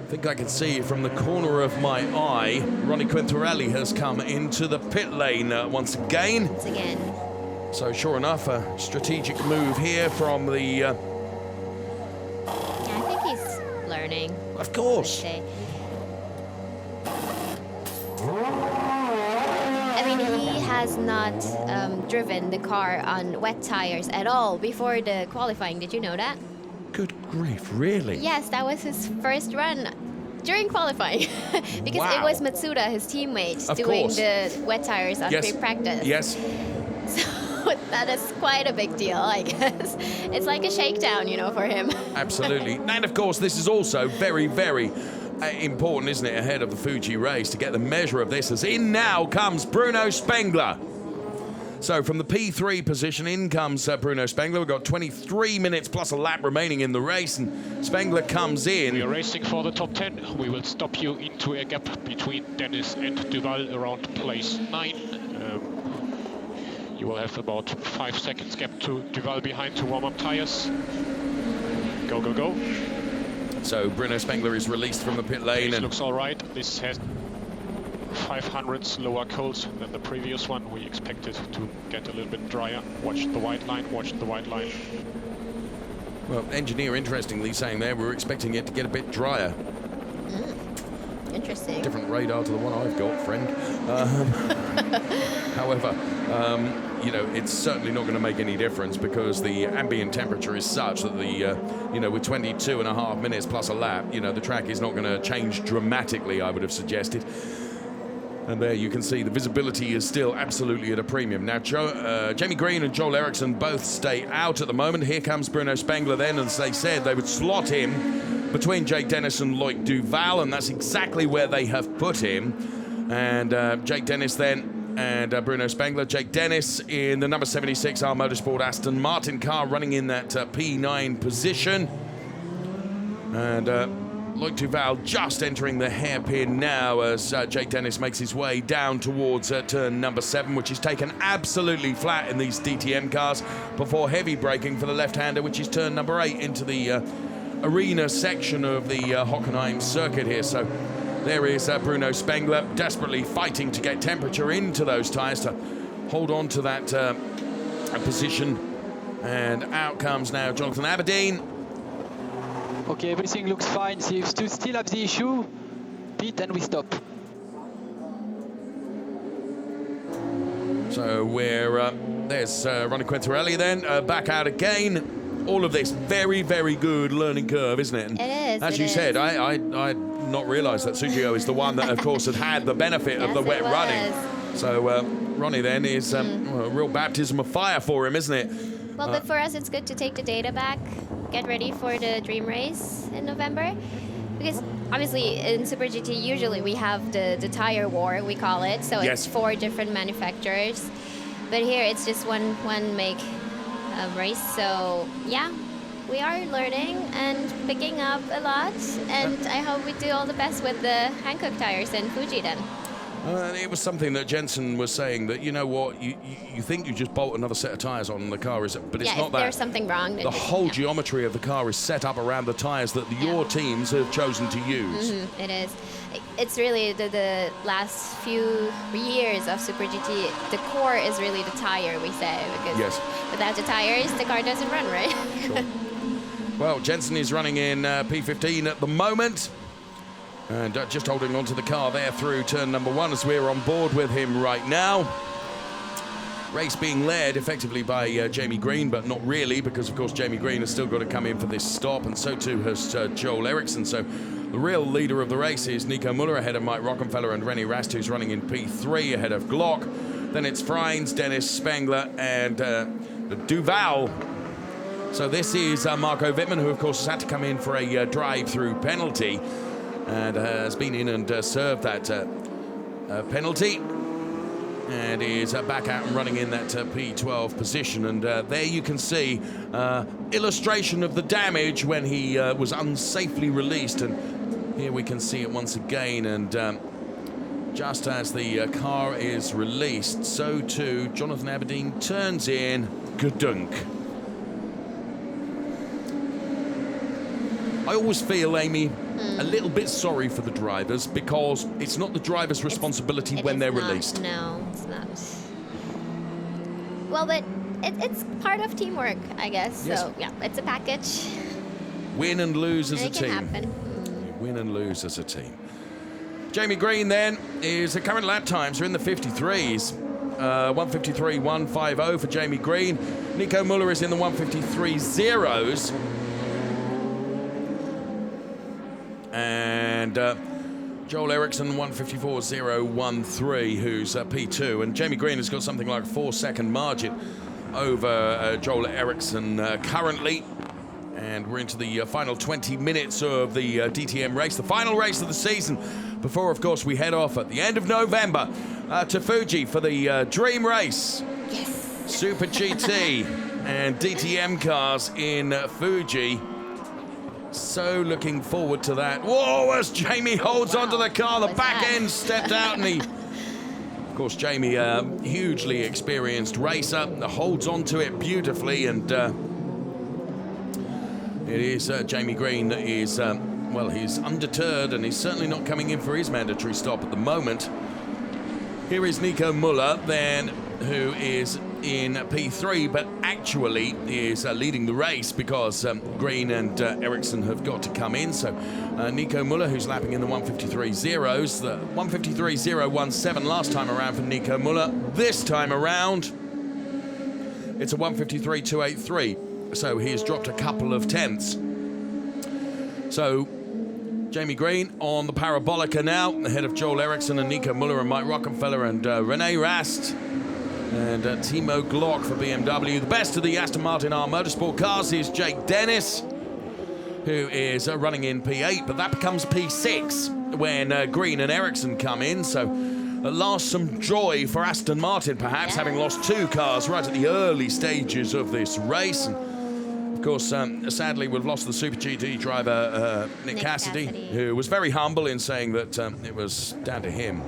think I can see from the corner of my eye, Ronnie Quintarelli has come into the pit lane once again. So sure enough, a strategic move here from the... Yeah, I think he's learning. Of course. I mean, he has not driven the car on wet tires at all before the qualifying. Did you know that? Good grief, really? Yes, that was his first run during qualifying. Because it was Matsuda, his teammate, doing the wet tires on pre-practice. Yes. So that is quite a big deal, I guess. It's like a shakedown, you know, for him. Absolutely. And of course, this is also very, very important, isn't it, ahead of the Fuji race, to get the measure of this, as in now comes Bruno Spengler. So from the P3 position, in comes Bruno Spengler. We've got 23 minutes plus a lap remaining in the race, and Spengler comes in. We are racing for the top 10. We will stop you into a gap between Dennis and Duval around place 9. You will have about 5 seconds gap to Duval behind to warm up tires. Go, go, go. So Bruno Spengler is released from the pit lane. This looks all right. This has 500 lower coals than the previous one. We expect it to get a little bit drier. Watch the white line, watch the white line. Well, engineer interestingly saying there we're expecting it to get a bit drier. Interesting. Different radar to the one I've got, friend. However, you know, it's certainly not going to make any difference, because the ambient temperature is such that the, you know, with 22.5 minutes plus a lap, you know, the track is not going to change dramatically, I would have suggested. And there you can see the visibility is still absolutely at a premium. Now, Jamie Green and Joel Eriksson both stay out at the moment. Here comes Bruno Spengler then, and as they said, they would slot him between Jake Dennis and Loic Duval, and that's exactly where they have put him. And Jake Dennis then and Bruno Spengler. Jake Dennis in the number 76 R Motorsport Aston Martin car, running in that P9 position. And Loic Duval just entering the hairpin now as Jake Dennis makes his way down towards turn number 7, which is taken absolutely flat in these DTM cars, before heavy braking for the left-hander, which is turn number 8 into the arena section of the Hockenheim circuit here. So there is Bruno Spengler desperately fighting to get temperature into those tyres to hold on to that position. And out comes now Jonathan Aberdeen. Okay, everything looks fine. So if you still have the issue, pit and we stop. So we're there's Ronnie Quintarelli then back out again. All of this very, very good learning curve, isn't it? And it is. as you said, I not realised that Sugio is the one that, of course, had the benefit of the wet running. So Ronnie then is a real baptism of fire for him, isn't it? Well, but for us, it's good to take the data back, get ready for the Dream Race in November. Because obviously in Super GT, usually we have the tire war, we call it. So it's 4 different manufacturers. But here it's just one make race. So yeah, we are learning and picking up a lot. And I hope we do all the best with the Hankook tires and Fuji then. It was something that Jensen was saying, that, you know what, you think you just bolt another set of tyres on the car, but it's not that. There's something wrong. The whole geometry of the car is set up around the tyres that your teams have chosen to use. It is. it's really the last few years of Super GT, the core is really the tire, we say, because without the tires, the car doesn't run, right? Sure. Well, Jensen is running in P15 at the moment, and just holding on to the car there through turn number 1 as we're on board with him right now. Race being led effectively by Jamie Green, but not really, because of course Jamie Green has still got to come in for this stop, and so too has Joel Eriksson. So the real leader of the race is Nico Müller ahead of Mike Rockenfeller and René Rast, who's running in P3 ahead of Glock. Then it's Freins, Dennis Spengler, and Duval. So this is Marco Wittmann, who of course has had to come in for a drive-through penalty, and has been in and served that penalty, and is back out and running in that P12 position. And there you can see illustration of the damage when he was unsafely released, and here we can see it once again. And just as the car is released, so too Jonathan Aberdeen turns in. Gadunk. I always feel, Amy, a little bit sorry for the drivers, because it's not the driver's responsibility when they're released. No, it's not. Well, but it's part of teamwork, I guess. Yes. So, yeah, it's a package. Win and lose as a team. It can happen. Win and lose as a team. Jamie Green, then, is the current lap times are in the 53s. 153.150 for Jamie Green. Nico Müller is in the 153.0s. And Joel Eriksson 154.013, who's P2, and Jamie Green has got something like a 4-second margin over Joel Eriksson currently. And we're into the final 20 minutes of the DTM race, the final race of the season, before, of course, we head off at the end of November to Fuji for the Dream Race. Yes. Super GT and DTM cars in Fuji. So looking forward to that. Whoa, as Jamie holds onto the car, the back end stepped out, and he... Of course, Jamie, hugely experienced racer, holds onto it beautifully, and it is Jamie Green that is, well, he's undeterred, and he's certainly not coming in for his mandatory stop at the moment. Here is Nico Müller, then, who is in P3, but actually is leading the race, because Green and Eriksson have got to come in. So Nico Müller, who's lapping in the 153.0s, the 153.017 last time around for Nico Müller. This time around, it's a 153.283. So he has dropped a couple of tenths. So Jamie Green on the Parabolica now, ahead of Joel Eriksson and Nico Müller and Mike Rockenfeller and René Rast and Timo Glock for BMW. The best of the Aston Martin R Motorsport cars is Jake Dennis, who is running in P8, but that becomes P6 when Green and Eriksson come in. So at last, some joy for Aston Martin, perhaps, having lost 2 cars right at the early stages of this race. And of course, sadly, we've lost the Super GT driver, Nick Cassidy, who was very humble in saying that it was down to him.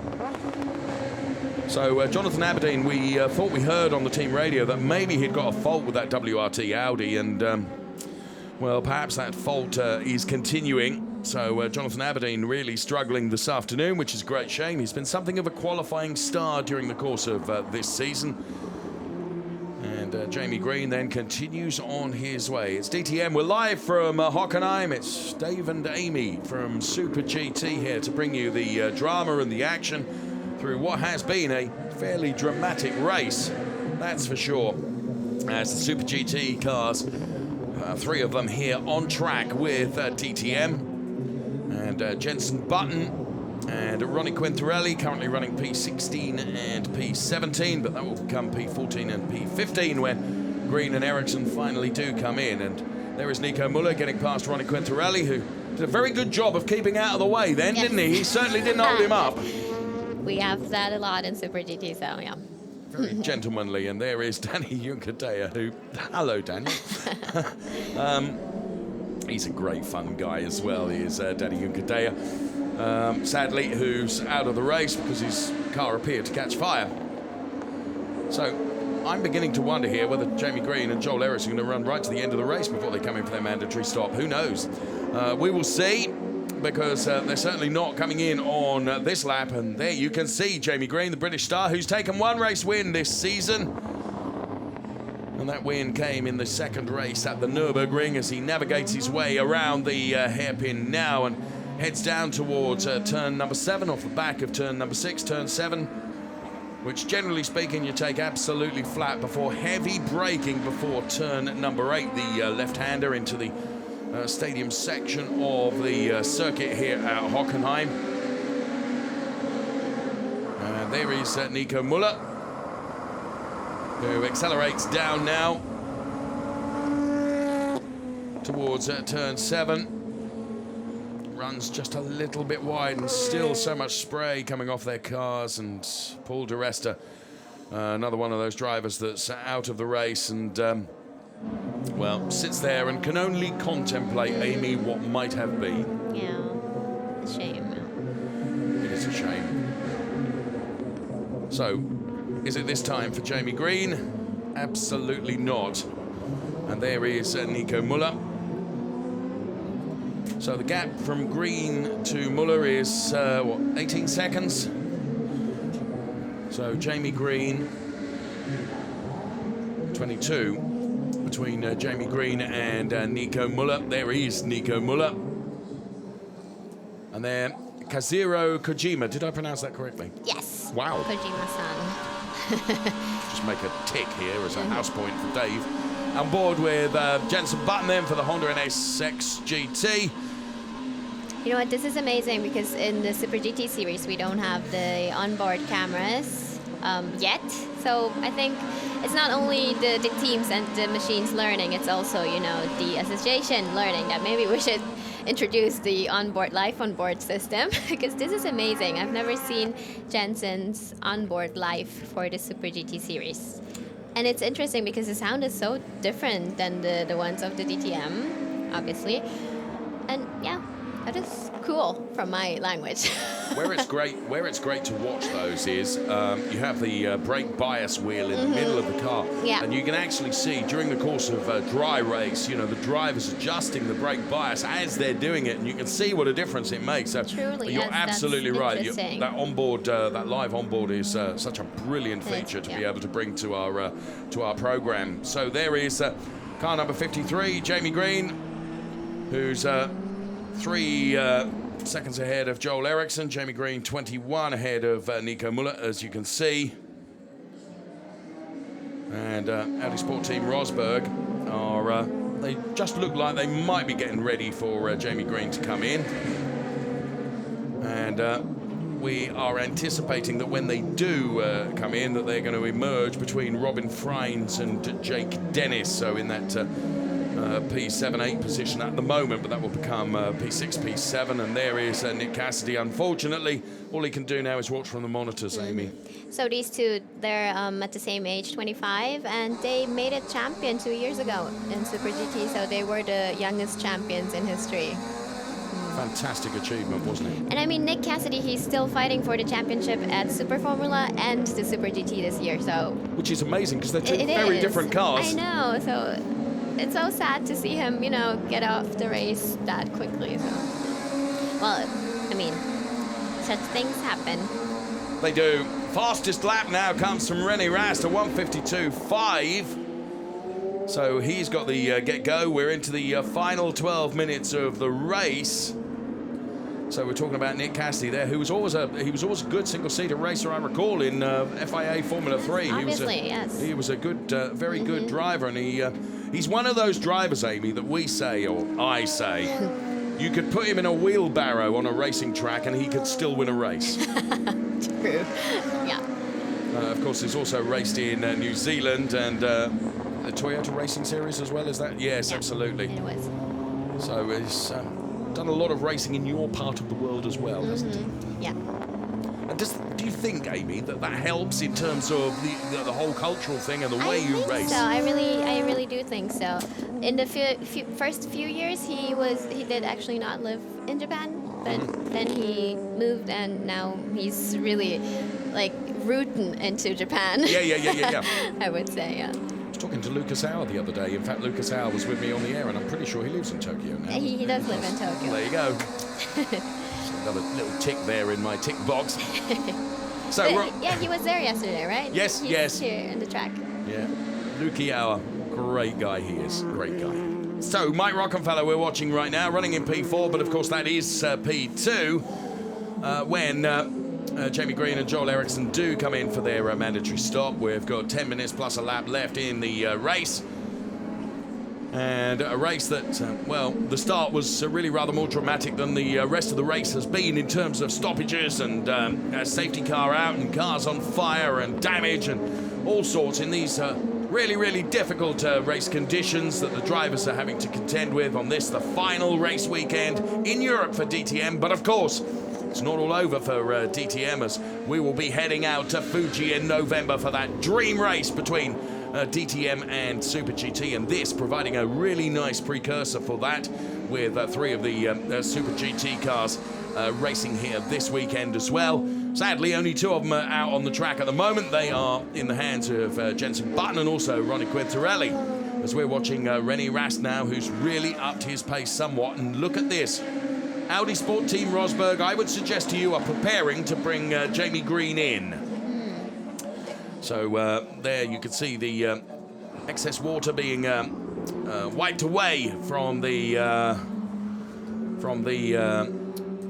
So Jonathan Aberdeen, we thought we heard on the team radio that maybe he'd got a fault with that WRT Audi, and well, perhaps that fault is continuing. So Jonathan Aberdeen really struggling this afternoon, which is a great shame. He's been something of a qualifying star during the course of this season. And Jamie Green then continues on his way. It's DTM. We're live from Hockenheim. It's Dave and Amy from Super GT here to bring you the drama and the action through what has been a fairly dramatic race, that's for sure. As the Super GT cars, 3 of them here on track with DTM. And Jensen Button and Ronnie Quintarelli currently running P16 and P17, but that will become P14 and P15 when Green and Eriksson finally do come in. And there is Nico Müller getting past Ronnie Quintarelli, who did a very good job of keeping out of the way then, didn't he? He certainly didn't hold him up. We have that a lot in Super GT, so yeah. Very gentlemanly. And there is Danny Junkadea, who... Hello, Daniel. He's a great fun guy as well. He is Danny Junkadea. Sadly, who's out of the race because his car appeared to catch fire. So I'm beginning to wonder here whether Jamie Green and Joel Eriksson are going to run right to the end of the race before they come in for their mandatory stop. Who knows? We will see. because they're certainly not coming in on this lap. And there you can see Jamie Green, the British star, who's taken one race win this season. And that win came in the second race at the Nürburgring as he navigates his way around the hairpin now and heads down towards turn number 7 off the back of turn number 6, turn 7, which generally speaking you take absolutely flat before heavy braking before turn number 8, the left-hander into the stadium section of the circuit here at Hockenheim. And there is Nico Müller, who accelerates down now towards turn 7. Runs just a little bit wide and still so much spray coming off their cars. And Paul de Resta, another one of those drivers that's out of the race and, well, sits there and can only contemplate, Amy, what might have been. Yeah, a shame. It is a shame. So, is it this time for Jamie Green? Absolutely not. And there is Nico Müller. So the gap from Green to Müller is, 18 seconds? So Jamie Green, 22 between Jamie Green and Nico Müller. There is Nico Müller. And then Kazuhiro Kojima. Did I pronounce that correctly? Yes. Wow. Kojima-san. Just make a tick here as a house point for Dave. On board with Jenson Button then for the Honda NSX GT. You know what, this is amazing because in the Super GT series we don't have the onboard cameras yet. So I think it's not only the teams and the machines learning, it's also, you know, the association learning that maybe we should introduce the live onboard system because this is amazing. I've never seen Jensen's onboard live for the Super GT series. And it's interesting because the sound is so different than the ones of the DTM, obviously. And yeah, that is cool from my language. Where it's great to watch those is you have the brake bias wheel in the middle of the car, and you can actually see during the course of a dry race, you know, the drivers adjusting the brake bias as they're doing it, and you can see what a difference it makes. So truly, you're yes, absolutely right. That onboard, that live onboard is such a brilliant feature to be able to bring to our program. So there is car number 53, Jamie Green, who's 3 seconds ahead of Joel Eriksson. Jamie Green 21 ahead of Nico Müller, as you can see. And Audi Sport Team Rosberg are, they just look like they might be getting ready for Jamie Green to come in. And we are anticipating that when they do come in, that they're going to emerge between Robin Freins and Jake Dennis. So in that P7-8 position at the moment, but that will become P6, P7, and there is Nick Cassidy. Unfortunately, all he can do now is watch from the monitors, Amy. So these two, they're at the same age, 25, and they made it champion 2 years ago in Super GT, so they were the youngest champions in history. Fantastic achievement, wasn't it? And I mean, Nick Cassidy, he's still fighting for the championship at Super Formula and the Super GT this year, so... Which is amazing, because they're two very different cars. I know, so... It's so sad to see him, you know, get off the race that quickly. So. Well, I mean, such things happen. They do. Fastest lap now comes from René Rast, a 1:52.5. So he's got the get-go. We're into the final 12 minutes of the race. So we're talking about Nick Cassidy there, who was always a good single-seater racer, I recall, in FIA Formula 3. Obviously, yes. He was a good, very good driver, and he's one of those drivers, Amy, that we say, or I say, you could put him in a wheelbarrow on a racing track and he could still win a race. True. Yeah. Of course, he's also raced in New Zealand and the Toyota Racing Series as well, is that? Yes, absolutely. It was. So he's done a lot of racing in your part of the world as well, hasn't he? Yeah. And do you think, Amy, that helps in terms of the whole cultural thing and the way you race? So I really do think so. In the first few years, he did actually not live in Japan, but then he moved, and now he's really like rooting into Japan. Yeah. I would say, yeah. was talking to Lucas Hour the other day. In fact, Lucas Hour was with me on the air, and I'm pretty sure he lives in Tokyo now. He does live in Tokyo. There you go. Another little tick there in my tick box. So, yeah, he was there yesterday, right? Yes, He's here in the track. Yeah, Luki Hour, great guy he is, great guy. So, Mike Rockenfeller we're watching right now, running in P4, but of course that is P2 when Jamie Green and Joel Eriksson do come in for their mandatory stop. We've got 10 minutes plus a lap left in the race. And a race that, well, the start was really rather more dramatic than the rest of the race has been in terms of stoppages and a safety car out and cars on fire and damage and all sorts in these really, really difficult race conditions that the drivers are having to contend with on this, the final race weekend in Europe for DTM. But of course, it's not all over for DTM, as we will be heading out to Fuji in November for that dream race between DTM and Super GT, and this providing a really nice precursor for that, with 3 of the Super GT cars racing here this weekend as well. Sadly, only 2 of them are out on the track at the moment. They are in the hands of Jenson Button and also Ronnie Quintarelli, as we're watching René Rast now, who's really upped his pace somewhat. And look at this. Audi Sport Team Rosberg, I would suggest to you, are preparing to bring Jamie Green in. So there you can see the excess water being wiped away from the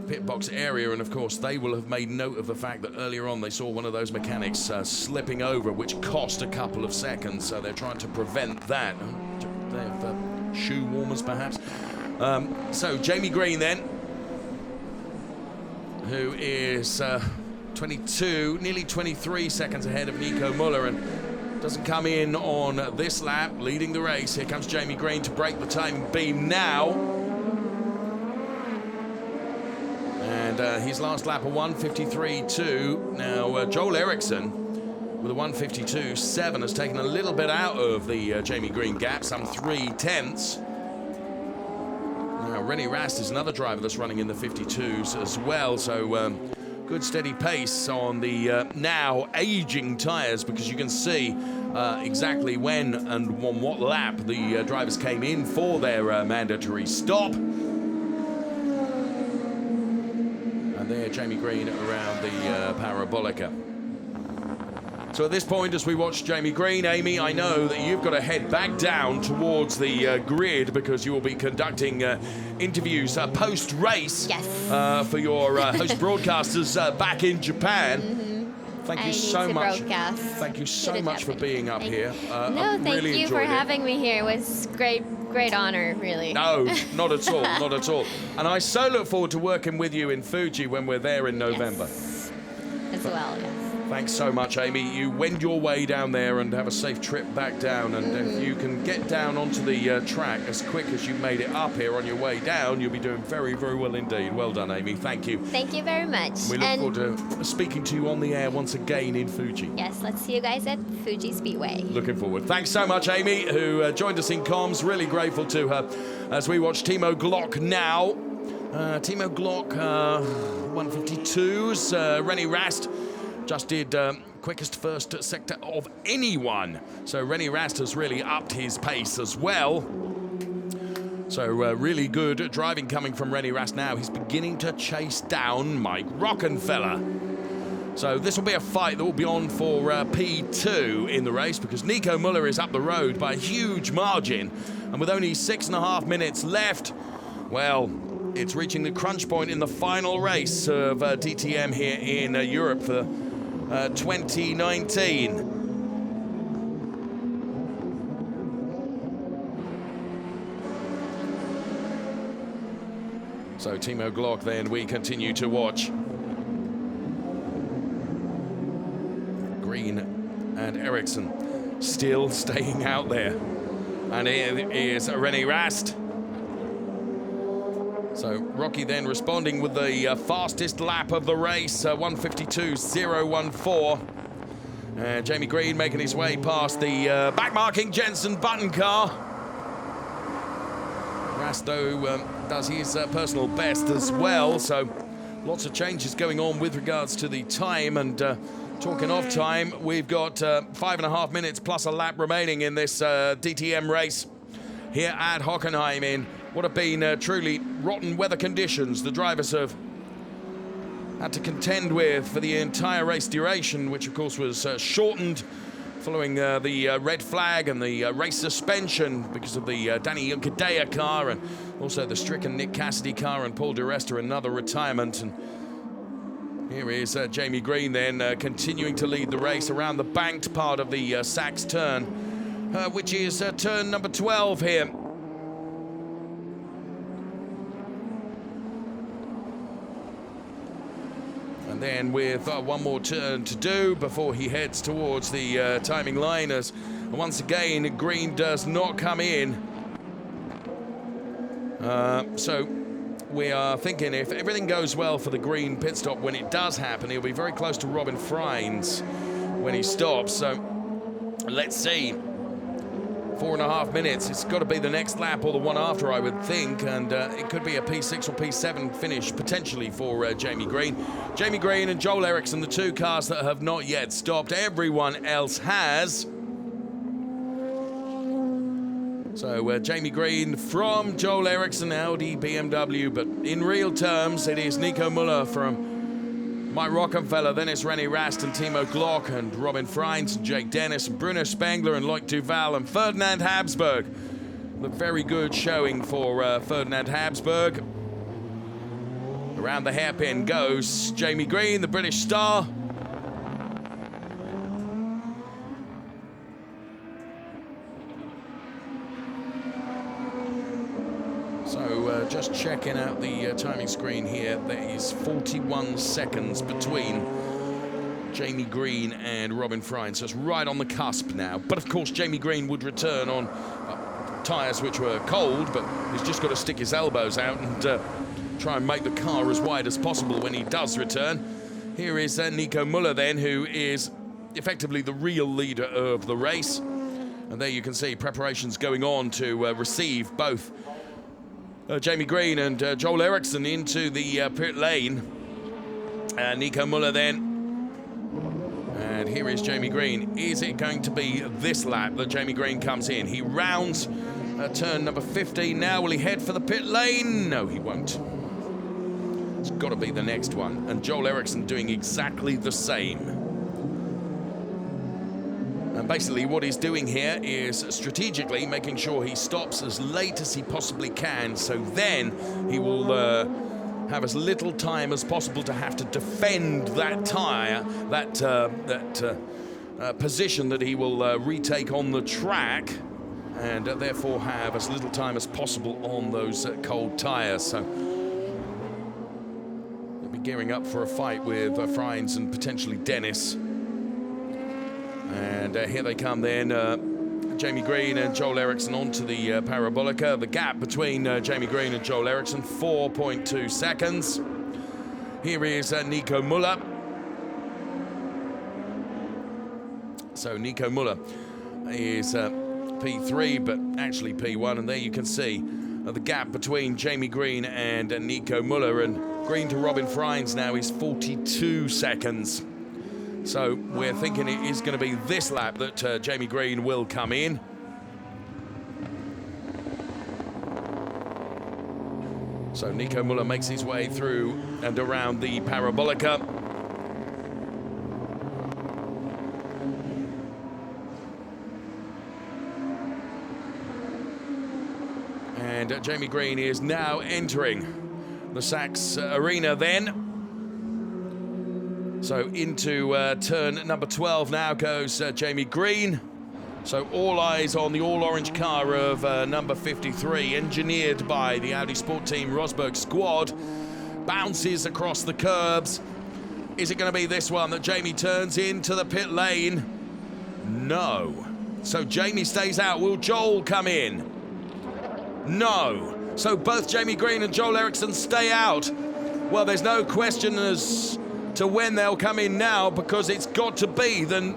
pit box area, and of course they will have made note of the fact that earlier on they saw one of those mechanics slipping over, which cost a couple of seconds, so they're trying to prevent that. They have shoe warmers perhaps. So Jamie Green then, who is 22, nearly 23 seconds ahead of Nico Müller, and doesn't come in on this lap, leading the race. Here comes Jamie Green to break the time beam now. And his last lap, a 1:53.2. Now, Joel Eriksson with a 1:52.7 has taken a little bit out of the Jamie Green gap, some 3/10. Now, René Rast is another driver that's running in the 52s as well, so good steady pace on the now aging tyres, because you can see exactly when and on what lap the drivers came in for their mandatory stop. And there, Jamie Green around the Parabolica. So at this point, as we watch Jamie Green, Amy, I know that you've got to head back down towards the grid, because you will be conducting interviews post-race for your host broadcasters back in Japan. Thank you so much. Thank you so much for being up here. No, thank you for having me here. It was great honor, really. No, not at all, not at all. And I so look forward to working with you in Fuji when we're there in November. Yes. As well, yes. Thanks so much, Amy. You wend your way down there and have a safe trip back down. And if you can get down onto the track as quick as you made it up here on your way down, you'll be doing very, very well indeed. Well done, Amy. Thank you. Thank you very much. We look forward to speaking to you on the air once again in Fuji. Yes, let's see you guys at Fuji Speedway. Looking forward. Thanks so much, Amy, who joined us in comms. Really grateful to her as we watch Timo Glock now. Timo Glock, 1:52s. René Rast just did quickest first sector of anyone. So René Rast has really upped his pace as well. So really good driving coming from René Rast now. He's beginning to chase down Mike Rockenfeller. So this will be a fight that will be on for P2 in the race, because Nico Müller is up the road by a huge margin. And with only 6.5 minutes left, well, it's reaching the crunch point in the final race of DTM here in Europe for 2019. So Timo Glock then we continue to watch. Green and Eriksson still staying out there. And here is René Rast. So Rocky then responding with the fastest lap of the race, 1:52.014. Jamie Green making his way past the backmarking Jenson Button car. Rast, though, does his personal best as well, so lots of changes going on with regards to the time, and Talking of time, we've got 5.5 minutes plus a lap remaining in this DTM race here at Hockenheim in what have been truly rotten weather conditions. The drivers have had to contend with for the entire race duration, which of course was shortened following the red flag and the race suspension because of the Danny Juncadella car, and also the stricken Nick Cassidy car and Paul di Resta another retirement. And here is Jamie Green then continuing to lead the race around the banked part of the Sachs turn, which is turn number 12 here. And then with one more turn to do before he heads towards the timing line, as once again Green does not come in. So we are thinking if everything goes well for the Green pit stop, when it does happen, he'll be very close to Robin Freins when he stops. So let's see. 4.5 minutes. It's got to be the next lap or the one after, I would think, and it could be a P6 or P7 finish potentially for Jamie Green. Jamie Green and Joel Eriksson, the two cars that have not yet stopped. Everyone else has. So Jamie Green from Joel Eriksson, Audi, BMW, but in real terms, it is Nico Müller from Mike Rockenfeller, then it's René Rast and Timo Glock and Robin Freins and Jake Dennis and Bruno Spengler and Loic Duval and Ferdinand Habsburg. A very good showing for Ferdinand Habsburg. Around the hairpin goes Jamie Green, the British star. So just checking out the timing screen here, there is 41 seconds between Jamie Green and Robin Freins. So it's right on the cusp now. But of course, Jamie Green would return on tyres which were cold, but he's just got to stick his elbows out and try and make the car as wide as possible when he does return. Here is Nico Müller then, who is effectively the real leader of the race. And there you can see preparations going on to receive both Jamie Green and Joel Eriksson into the pit lane. Nico Müller then. And here is Jamie Green. Is it going to be this lap that Jamie Green comes in? He rounds turn number 15 now. Will he head for the pit lane? No, he won't. It's got to be the next one. And Joel Eriksson doing exactly the same. And basically what he's doing here is strategically making sure he stops as late as he possibly can, so then he will have as little time as possible to have to defend that tyre, that position that he will retake on the track, and therefore have as little time as possible on those cold tyres. So they'll be gearing up for a fight with Freins and potentially Dennis. And here they come then, Jamie Green and Joel Eriksson onto the Parabolica. The gap between Jamie Green and Joel Eriksson, 4.2 seconds. Here is Nico Müller. So Nico Müller is P3, but actually P1. And there you can see the gap between Jamie Green and Nico Müller. And Green to Robin Freins now is 42 seconds. So we're thinking it is going to be this lap that Jamie Green will come in. So Nico Müller makes his way through and around the Parabolica. And Jamie Green is now entering the Sachs Arena then. So into turn number 12 now goes Jamie Green. So all eyes on the all-orange car of number 53, engineered by the Audi Sport Team Rosberg squad. Bounces across the curbs. Is it going to be this one that Jamie turns into the pit lane? No. So Jamie stays out. Will Joel come in? No. So both Jamie Green and Joel Eriksson stay out. Well, there's no question as to when they'll come in now, because it's got to be the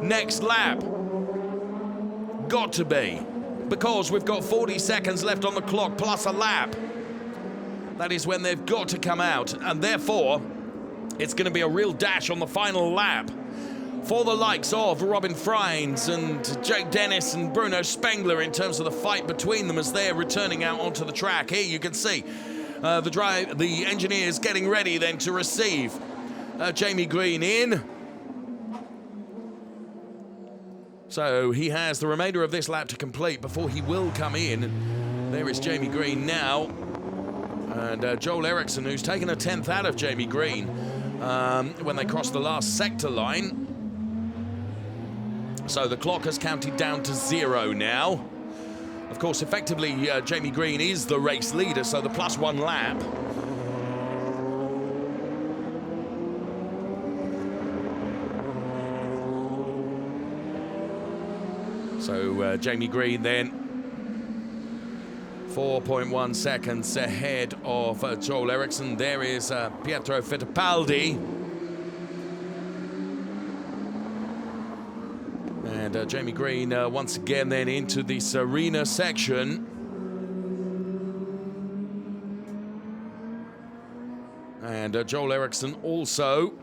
next lap. Got to be. Because we've got 40 seconds left on the clock plus a lap. That is when they've got to come out. And therefore, It's going to be a real dash on the final lap for the likes of Robin Freins and Jake Dennis and Bruno Spengler in terms of the fight between them as they're returning out onto the track. Here you can see the engineers getting ready then to receive Jamie Green in. So he has the remainder of this lap to complete before he will come in. There is Jamie Green now. And Joel Eriksson, who's taken a 10th out of Jamie Green when they crossed the last sector line. So the clock has counted down to 0 now. Of course, effectively, Jamie Green is the race leader, so the +1 lap. So Jamie Green then 4.1 seconds ahead of Joel Eriksson. There is Pietro Fittipaldi. And Jamie Green once again then into the Serena section. And Joel Eriksson also.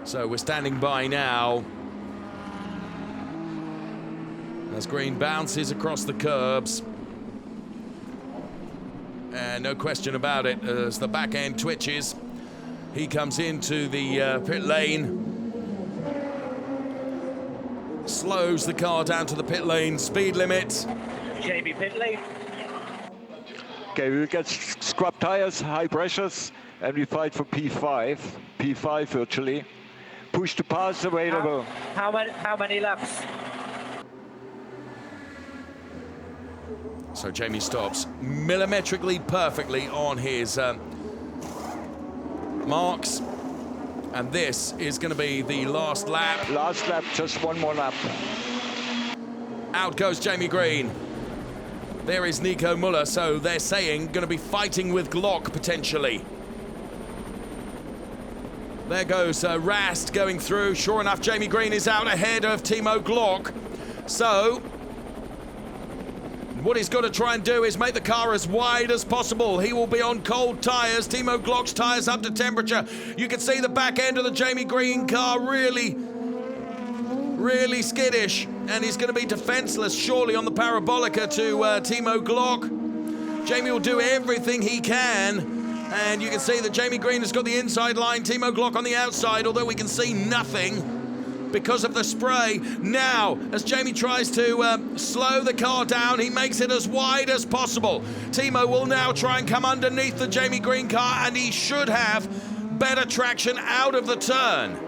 So we're standing by now as Green bounces across the curbs. And no question about it, as the back end twitches, he comes into the pit lane. Slows the car down to the pit lane speed limit. Jamie, pit lane. Okay, we'll get scrub tires, high pressures, and we fight for P5 virtually. Push to pass available. How many laps? So Jamie stops millimetrically perfectly on his marks. And this is going to be the last lap. Last lap, just one more lap. Out goes Jamie Green. There is Nico Müller, so they're saying going to be fighting with Glock potentially. There goes Rast going through. Sure enough, Jamie Green is out ahead of Timo Glock. So what he's got to try and do is make the car as wide as possible. He will be on cold tyres. Timo Glock's tyres up to temperature. You can see the back end of the Jamie Green car really skittish. And he's going to be defenseless, surely, on the parabolica to Timo Glock. Jamie will do everything he can. And you can see that Jamie Green has got the inside line. Timo Glock on the outside, although we can see nothing because of the spray. Now, as Jamie tries to slow the car down, he makes it as wide as possible. Timo will now try and come underneath the Jamie Green car, and he should have better traction out of the turn.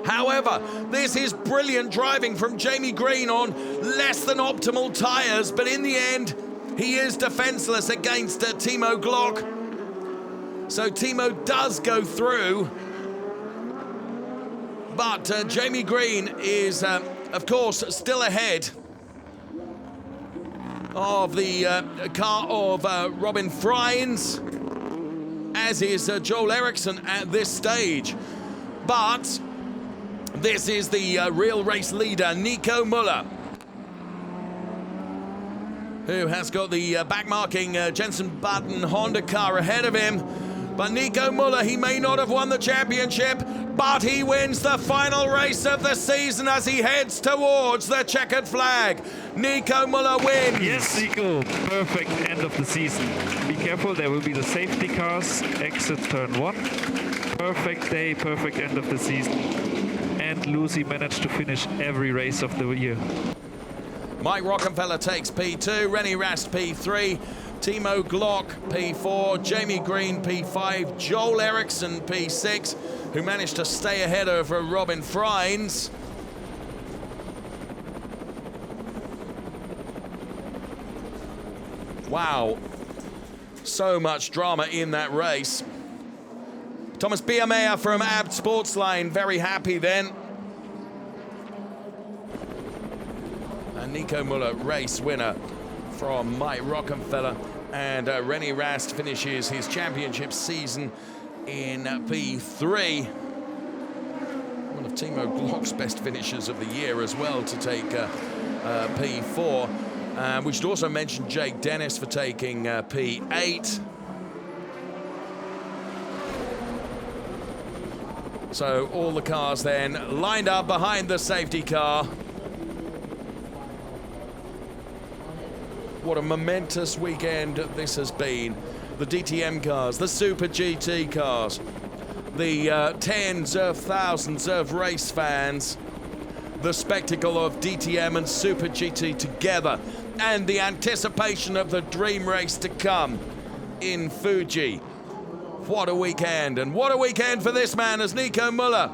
However, this is brilliant driving from Jamie Green on less than optimal tyres, but in the end, he is defenseless against Timo Glock. So Timo does go through. But Jamie Green is, of course, still ahead of the car of Robin Freins, as is Joel Eriksson at this stage. But this is the real race leader, Nico Müller, who has got the backmarking Jensen Button Honda car ahead of him. But Nico Müller, he may not have won the championship, but he wins the final race of the season as he heads towards the checkered flag. Nico Müller wins. Yes, Nico, perfect end of the season. Be careful, there will be the safety cars, exit turn 1. Perfect day, perfect end of the season. And Lucy managed to finish every race of the year. Mike Rockenfeller takes P2, Rennie Rast P3, Timo Glock P4, Jamie Green P5, Joel Eriksson P6, who managed to stay ahead of Robin Freins. Wow, so much drama in that race. Thomas Biermeier from Abt Sportsline, very happy then. And Nico Müller, race winner from Mike Rockenfeller. And Rennie Rast finishes his championship season in P3. One of Timo Glock's best finishers of the year as well to take P4. We should also mention Jake Dennis for taking P8. So all the cars then lined up behind the safety car. What a momentous weekend this has been. The DTM cars, the Super GT cars, the tens of thousands of race fans, the spectacle of DTM and Super GT together, and the anticipation of the dream race to come in Fuji. What a weekend, and what a weekend for this man as Nico Müller,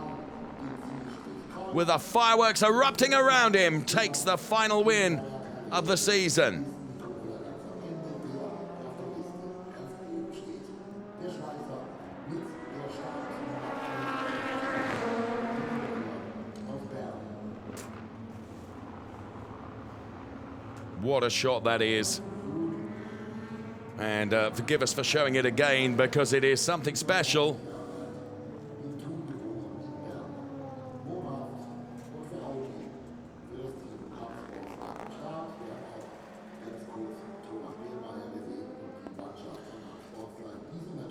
with the fireworks erupting around him, takes the final win of the season. What a shot that is. And forgive us for showing it again, because it is something special.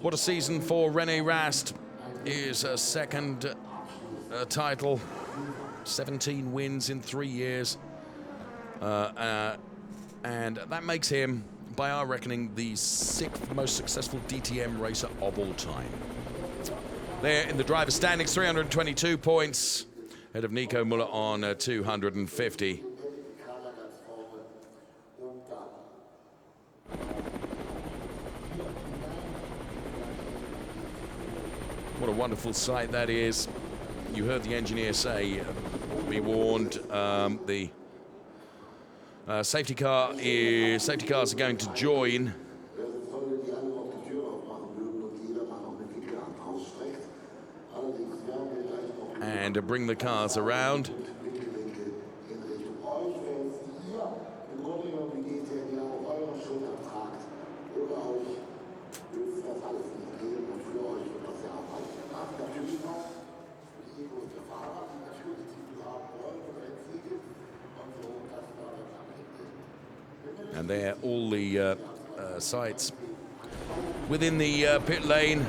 What a season for René Rast. His second title, 17 wins in 3 years. And that makes him, by our reckoning, the 6th most successful DTM racer of all time. There in the driver's standings, 322 points, ahead of Nico Müller on 250. What a wonderful sight that is. You heard the engineer say, be warned, the safety cars are going to join. And bring the cars around. And there, all the sites within the pit lane.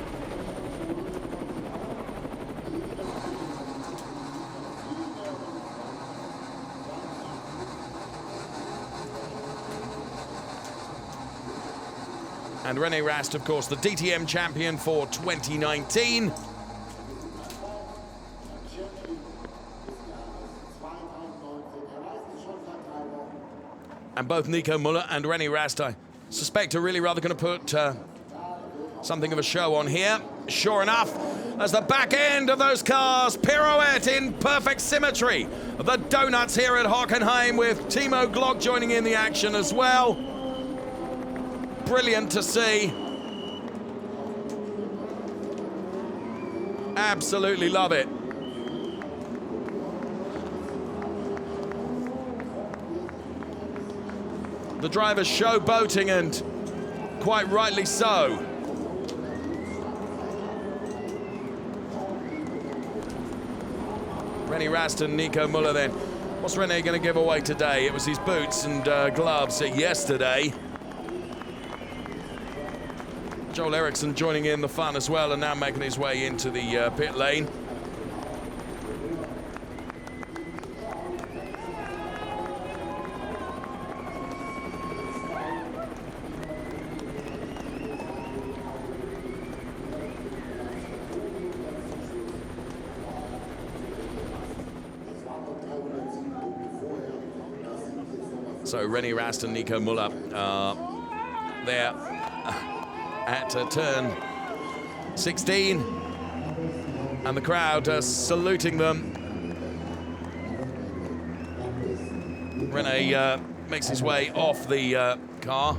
And René Rast, of course, the DTM champion for 2019. And both Nico Müller and René Rast, I suspect, are really rather going to put something of a show on here. Sure enough, as the back end of those cars pirouette in perfect symmetry. The donuts here at Hockenheim, with Timo Glock joining in the action as well. Brilliant to see. Absolutely love it. The drivers showboating, and quite rightly so. René Rast and Nico Müller then. What's René going to give away today? It was his boots and gloves yesterday. Joel Eriksson joining in the fun as well, and now making his way into the pit lane. So René Rast and Nico Müller there at turn 16, and the crowd saluting them. René makes his way off the car.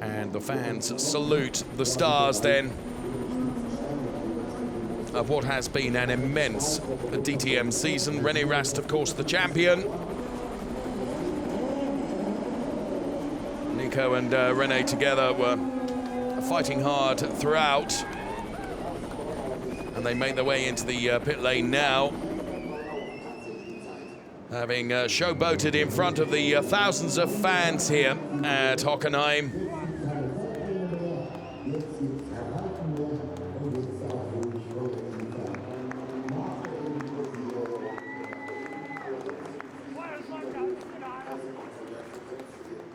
And the fans salute the stars then of what has been an immense DTM season. René Rast, of course, the champion. Nico and René together were fighting hard throughout, and they make their way into the pit lane now. having showboated in front of the thousands of fans here at Hockenheim.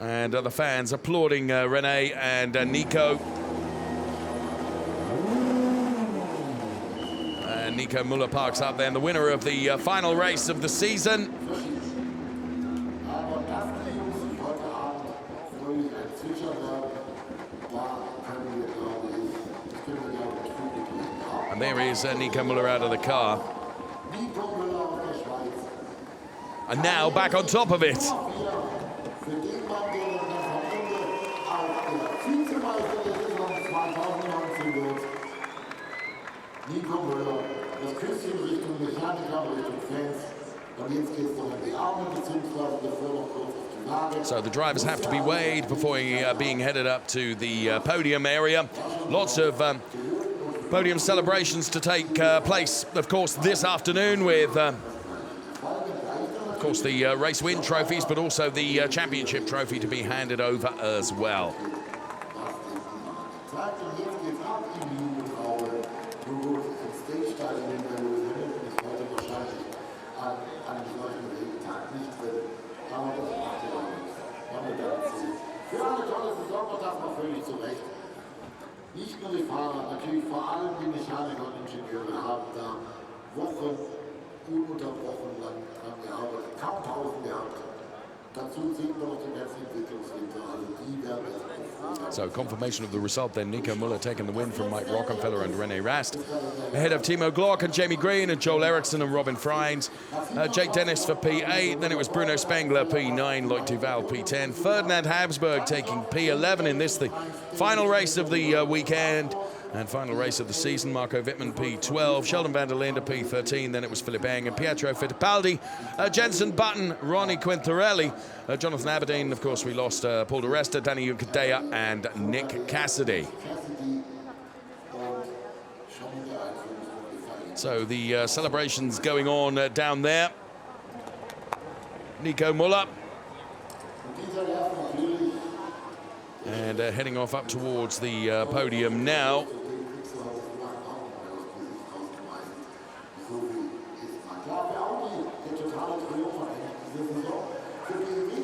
And the fans applauding René and Nico. And Nico Müller parks up then, the winner of the final race of the season. And there is Nico Müller out of the car. And now back on top of it. Nico Müller, das Küsschen Richtung Mechaniker, Richtung Fans. Und jetzt geht's noch in die Arme, beziehungsweise bevor noch kurz auf die Waage. So the drivers have to be weighed before being headed up to the podium area. Lots of podium celebrations to take place, of course, this afternoon with, of course, the race win trophies, but also the championship trophy to be handed over as well. Nicht nur die Fahrer, natürlich vor allem die Mechaniker und Ingenieure haben da Wochen ununterbrochen lang dran gearbeitet, kaum Pausen gehabt. Dazu sieht man noch die ganzen Entwicklungswinter, also die werden jetzt aufrufen. So confirmation of the result then, Nico Müller taking the win from Mike Rockenfeller and René Rast. Ahead of Timo Glock and Jamie Green and Joel Eriksson and Robin Freins. Jake Dennis for P8, then it was Bruno Spengler, P9, Loic Duval, P10. Ferdinand Habsburg taking P11 in this, the final race of the weekend. And final race of the season, Marco Wittmann, P12, Sheldon van der Linde, P13, then it was Philip Eng and Pietro Fittipaldi, Jensen Button, Ronnie Quintarelli, Jonathan Aberdeen, of course we lost Paul de Resta, Danny Unkadea and Nick Cassidy. So the celebrations going on down there. Nico Müller. And heading off up towards the podium now.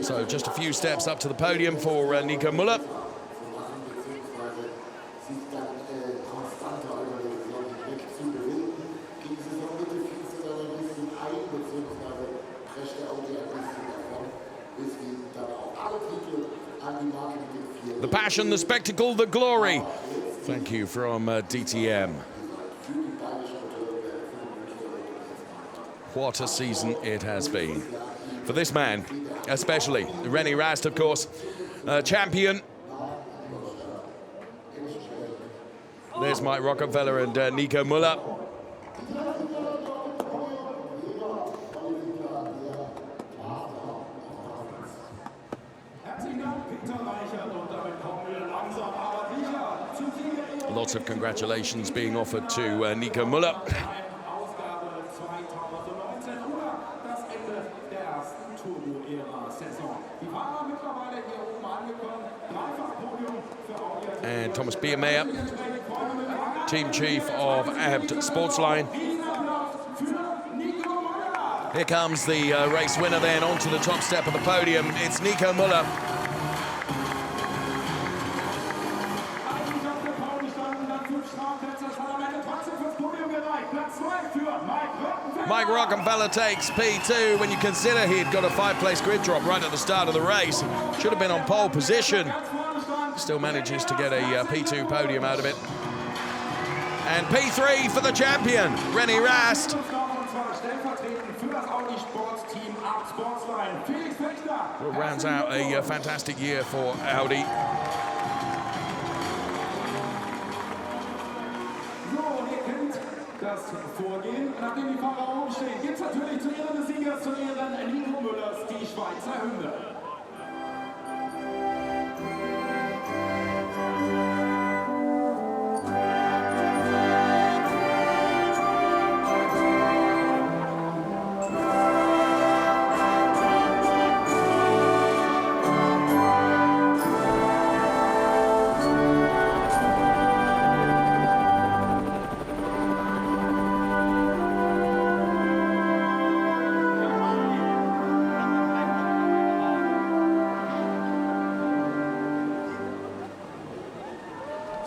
So just a few steps up to the podium for Nico Müller. The passion, the spectacle, the glory. Thank you from DTM. What a season it has been. For this man, especially. René Rast, of course, champion. There's Mike Rockenfeller and Nico Müller. Lots of congratulations being offered to Nico Müller. And Thomas Biermeyer, team chief of Abt Sportsline. Here comes the race winner then onto the top step of the podium. It's Nico Müller. Mike Rockenfeller takes P2 when you consider he'd got a 5-place grid drop right at the start of the race. Should have been on pole position. Still manages to get a P2 podium out of it. And P3 for the champion, René Rast. Well, rounds out a fantastic year for Audi. Das Vorgehen, nachdem die Fahrer aufstehen, gibt es natürlich zu Ehren des Siegers, zu Ehren Nico Müllers, die Schweizer Hymne.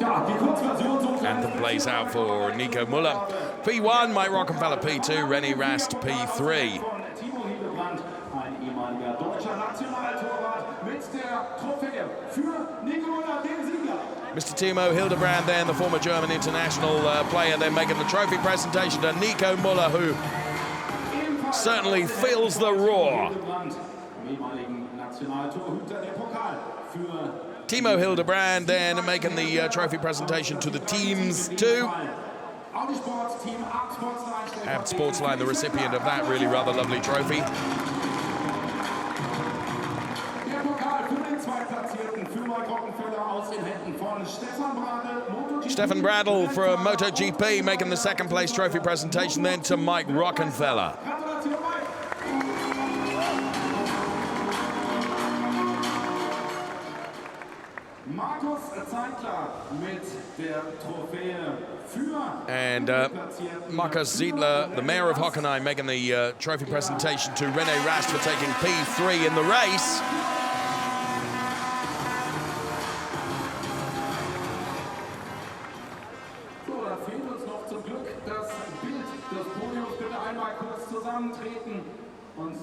Anthem plays out for Nico Müller. P1, Mike Rockenfeller P2, René Rast P3. Ein ehemaliger deutscher Nationaltorwart mit der Trophäe für Nico Müller, den Sieger. Mr. Timo Hildebrand then, the former German international player, then making the trophy presentation to Nico Müller, who certainly feels the roar. Timo Hildebrand then making the trophy presentation to the teams too. Abt Sportsline, the recipient of that really rather lovely trophy. Stefan Bradl from MotoGP making the second place trophy presentation then to Mike Rockenfeller. And Markus Ziedler, the mayor of Hockenheim, making the trophy presentation to René Rast for taking P3 in the race. So, da fehlt uns noch zum Glück das Bild des Podiums. Bitte einmal kurz zusammentreten. Und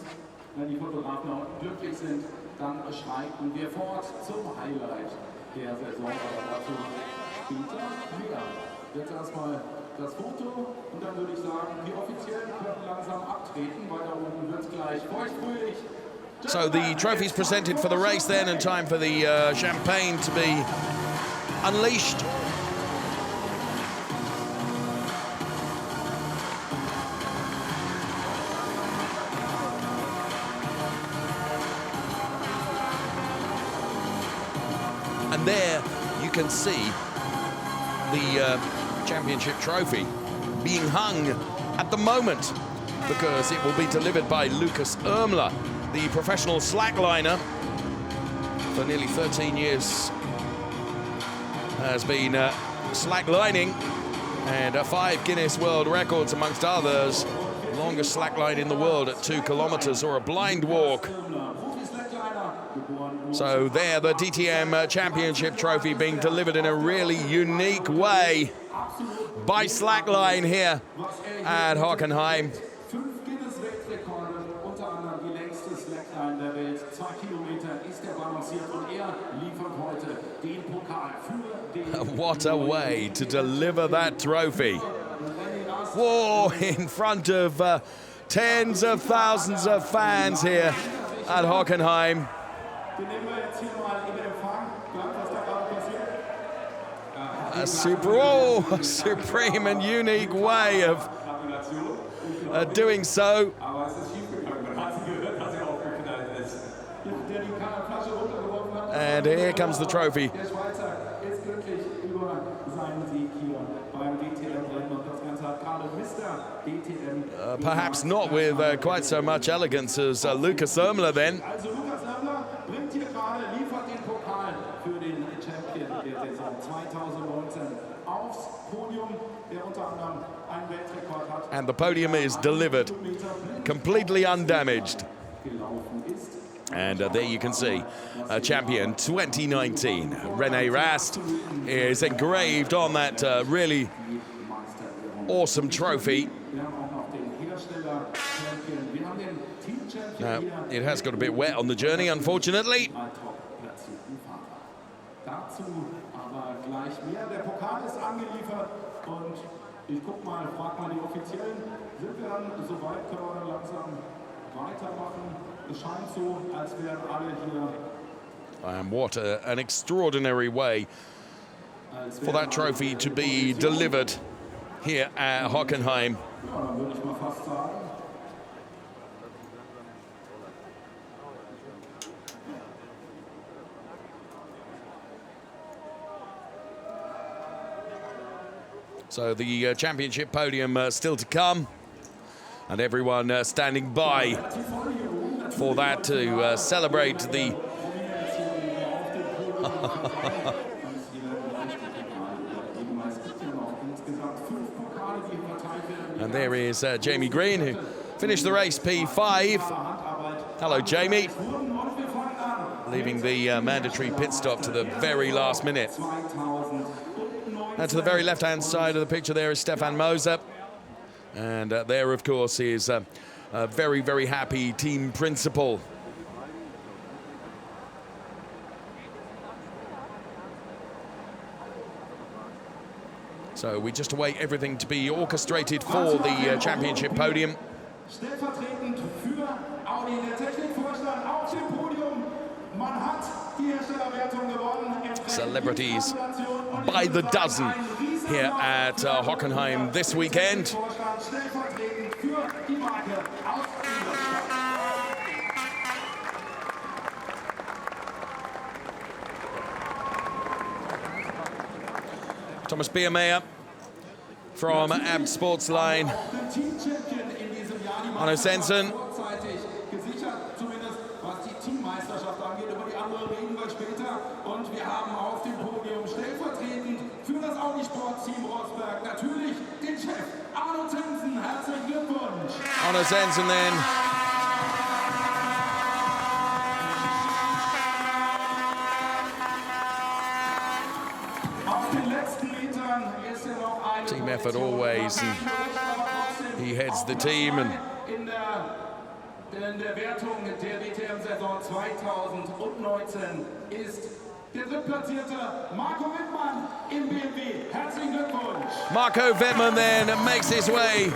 wenn die Fotografen auch glücklich sind, dann schreiten wir fort zum Highlight der Saison. Aber dazu später mehr. Jetzt erstmal das Foto und dann würde ich sagen, die Offiziellen können langsam abtreten, weil da oben wird es gleich feuchtfröhlich. So the trophies presented for the race then, and time for the champagne to be unleashed. And there you can see the championship trophy being hung at the moment, because it will be delivered by Lukas Ermler, the professional slackliner. For nearly 13 years has been slacklining, and 5 Guinness World Records amongst others. Longest slackline in the world at 2 kilometers, or a blind walk. So there, the DTM Championship trophy being delivered in a really unique way by slackline here at Hockenheim. 5 Guinness-Weltrekorde, unter anderem die längste Slackline der Welt. 2 Kilometer ist er balanciert und er liefert heute den Pokal für den... What a way to deliver that trophy. Whoa, in front of tens of thousands of fans here at Hockenheim. A supreme and unique way of doing so. And here comes the trophy. Perhaps not with quite so much elegance as Lukas Ermler then. And the podium is delivered, completely undamaged. And there you can see champion 2019, René Rast, is engraved on that really awesome trophy. Now, it has got a bit wet on the journey, unfortunately. Ich guck mal, frag mal die Offiziellen, sind wir dann soweit, können wir dann langsam weitermachen? Es scheint so, als wären alle hier. And what an extraordinary way for that trophy to be delivered here at Hockenheim. Ja, dann würde ich mal fast sagen. So the championship podium still to come, and everyone standing by for that to celebrate the and there is Jamie Green, who finished the race P5. Hello, Jamie. Leaving the mandatory pit stop to the very last minute. And to the very left-hand side of the picture there is Stefan Moser. And there, of course, is a very, very happy team principal. So we just await everything to be orchestrated for the championship podium. Stellvertretend für Audi, der Technikvorstand auf dem Podium. Man hat die Herstellerwertung gewonnen. Celebrities by the dozen here at Hockenheim this weekend. Stellvertretend für die Marke aus Ingolstadt. Thomas Biermeier from Abt Sportsline. Arno Sensen. Gesichert, zumindest was die Teammeisterschaft angeht. Über die andere reden wir später. Und wir haben auf dem Podium stellvertretend für das Audi Sportteam Rosberg natürlich den Chef Arno Sensen. Herzlichen Glückwunsch. Arno Sensen then. Team effort always, and he heads the team. And in der Wertung der DTM-Saison 2019 ist der drittplatzierte Marco Wittmann im BMW. Herzlichen Glückwunsch. Marco Wittmann then makes his way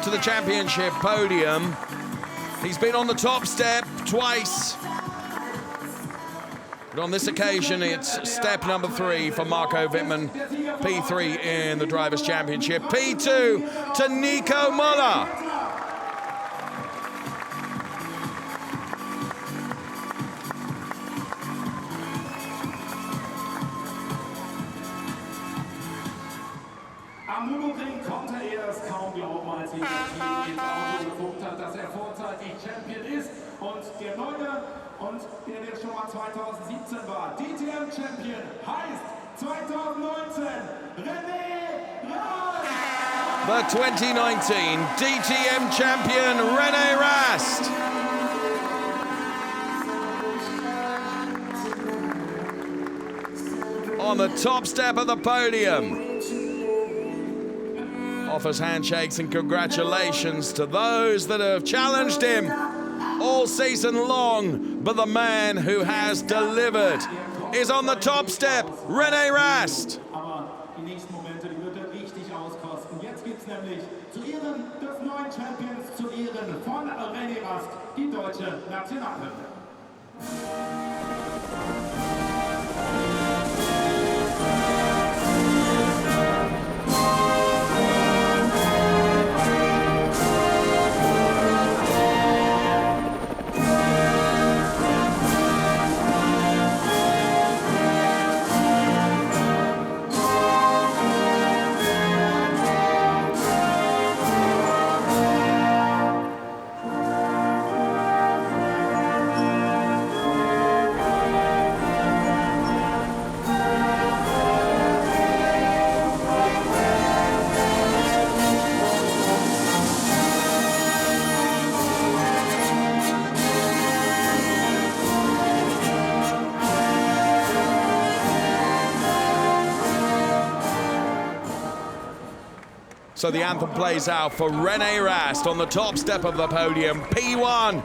to the championship podium. He's been on the top step twice. But on this occasion, it's step number 3 for Marco Wittmann. P3 in the Drivers' Championship. P2 to Nico Müller. Am Nürburgring konnte er es kaum glauben, als ihm das Team ins Auto geguckt hat, dass er vorzeitig Champion ist. Und der Neue und der schon mal 2017 war, DTM-Champion, heißt 2019 René Rast. The 2019 DTM champion, René Rast. On the top step of the podium. Offers handshakes and congratulations to those that have challenged him all season long, but the man who has delivered is on the top step, René Rast. Aber die nächsten Momente, die wird er richtig auskosten. Jetzt gibt's nämlich zu Ehren des neuen Champions, zu Ehren von René Rast, die deutsche Nationalhymne. So the anthem plays out for René Rast on the top step of the podium, P1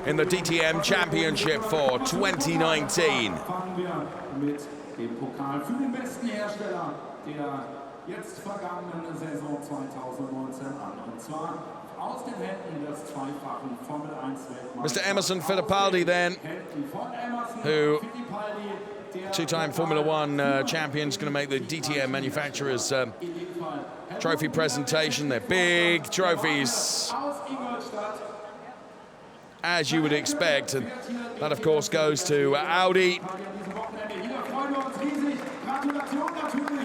in the DTM Championship for 2019. Fangen wir mit dem Pokal für den besten Hersteller der jetzt vergangenen Saison 2019 an. Und zwar aus den Händen des zweifachen Formel 1 Weltmeisters. Mr. Emerson Fittipaldi then, who two-time Formula One champions, going to make the DTM manufacturers trophy presentation. They're big trophies, as you would expect, and that of course goes to Audi.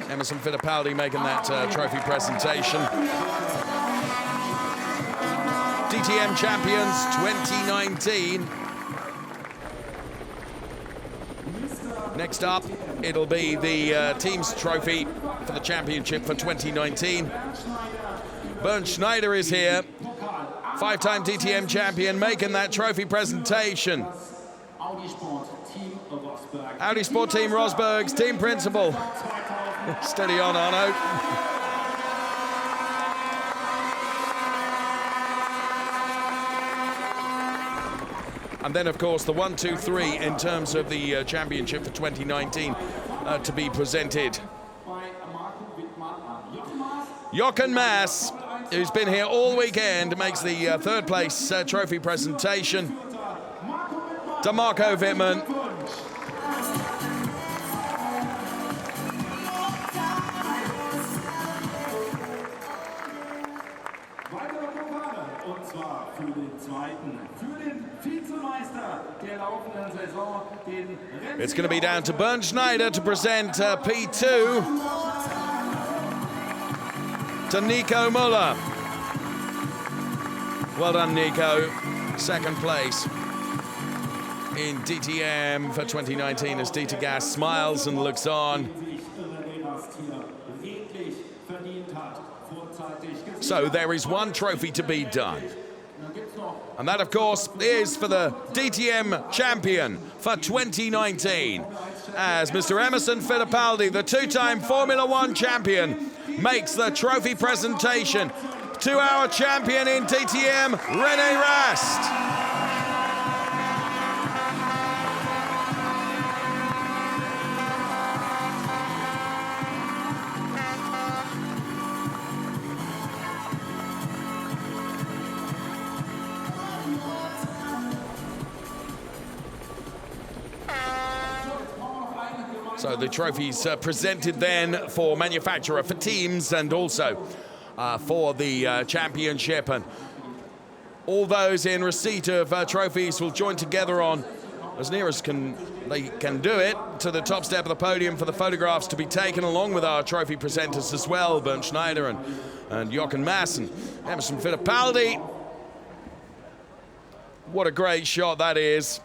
Emerson Fittipaldi making that trophy presentation. DTM champions 2019. Next up, it'll be the team's trophy for the championship for 2019. Bernd Schneider is here, 5-time DTM champion, making that trophy presentation. Audi Sport Team Rosberg's team principal. Steady on, Arno. And then, of course, the 1, 2, 3 in terms of the championship for 2019 to be presented. Jochen Mass, who's been here all weekend, makes the third place trophy presentation to Marco Wittmann. It's going to be down to Bernd Schneider to present P2 to Nico Müller. Well done, Nico. Second place in DTM for 2019 as Dieter Gas smiles and looks on. So there is one trophy to be done. And that, of course, is for the DTM champion for 2019. As Mr. Emerson Fittipaldi, the two-time Formula One champion, makes the trophy presentation to our champion in DTM, René Rast. So the trophies presented then for manufacturer, for teams, and also for the championship. And all those in receipt of trophies will join together on, as near as they can do it, to the top step of the podium for the photographs to be taken, along with our trophy presenters as well, Bernd Schneider and Jochen Mass and Emerson Fittipaldi. What a great shot that is.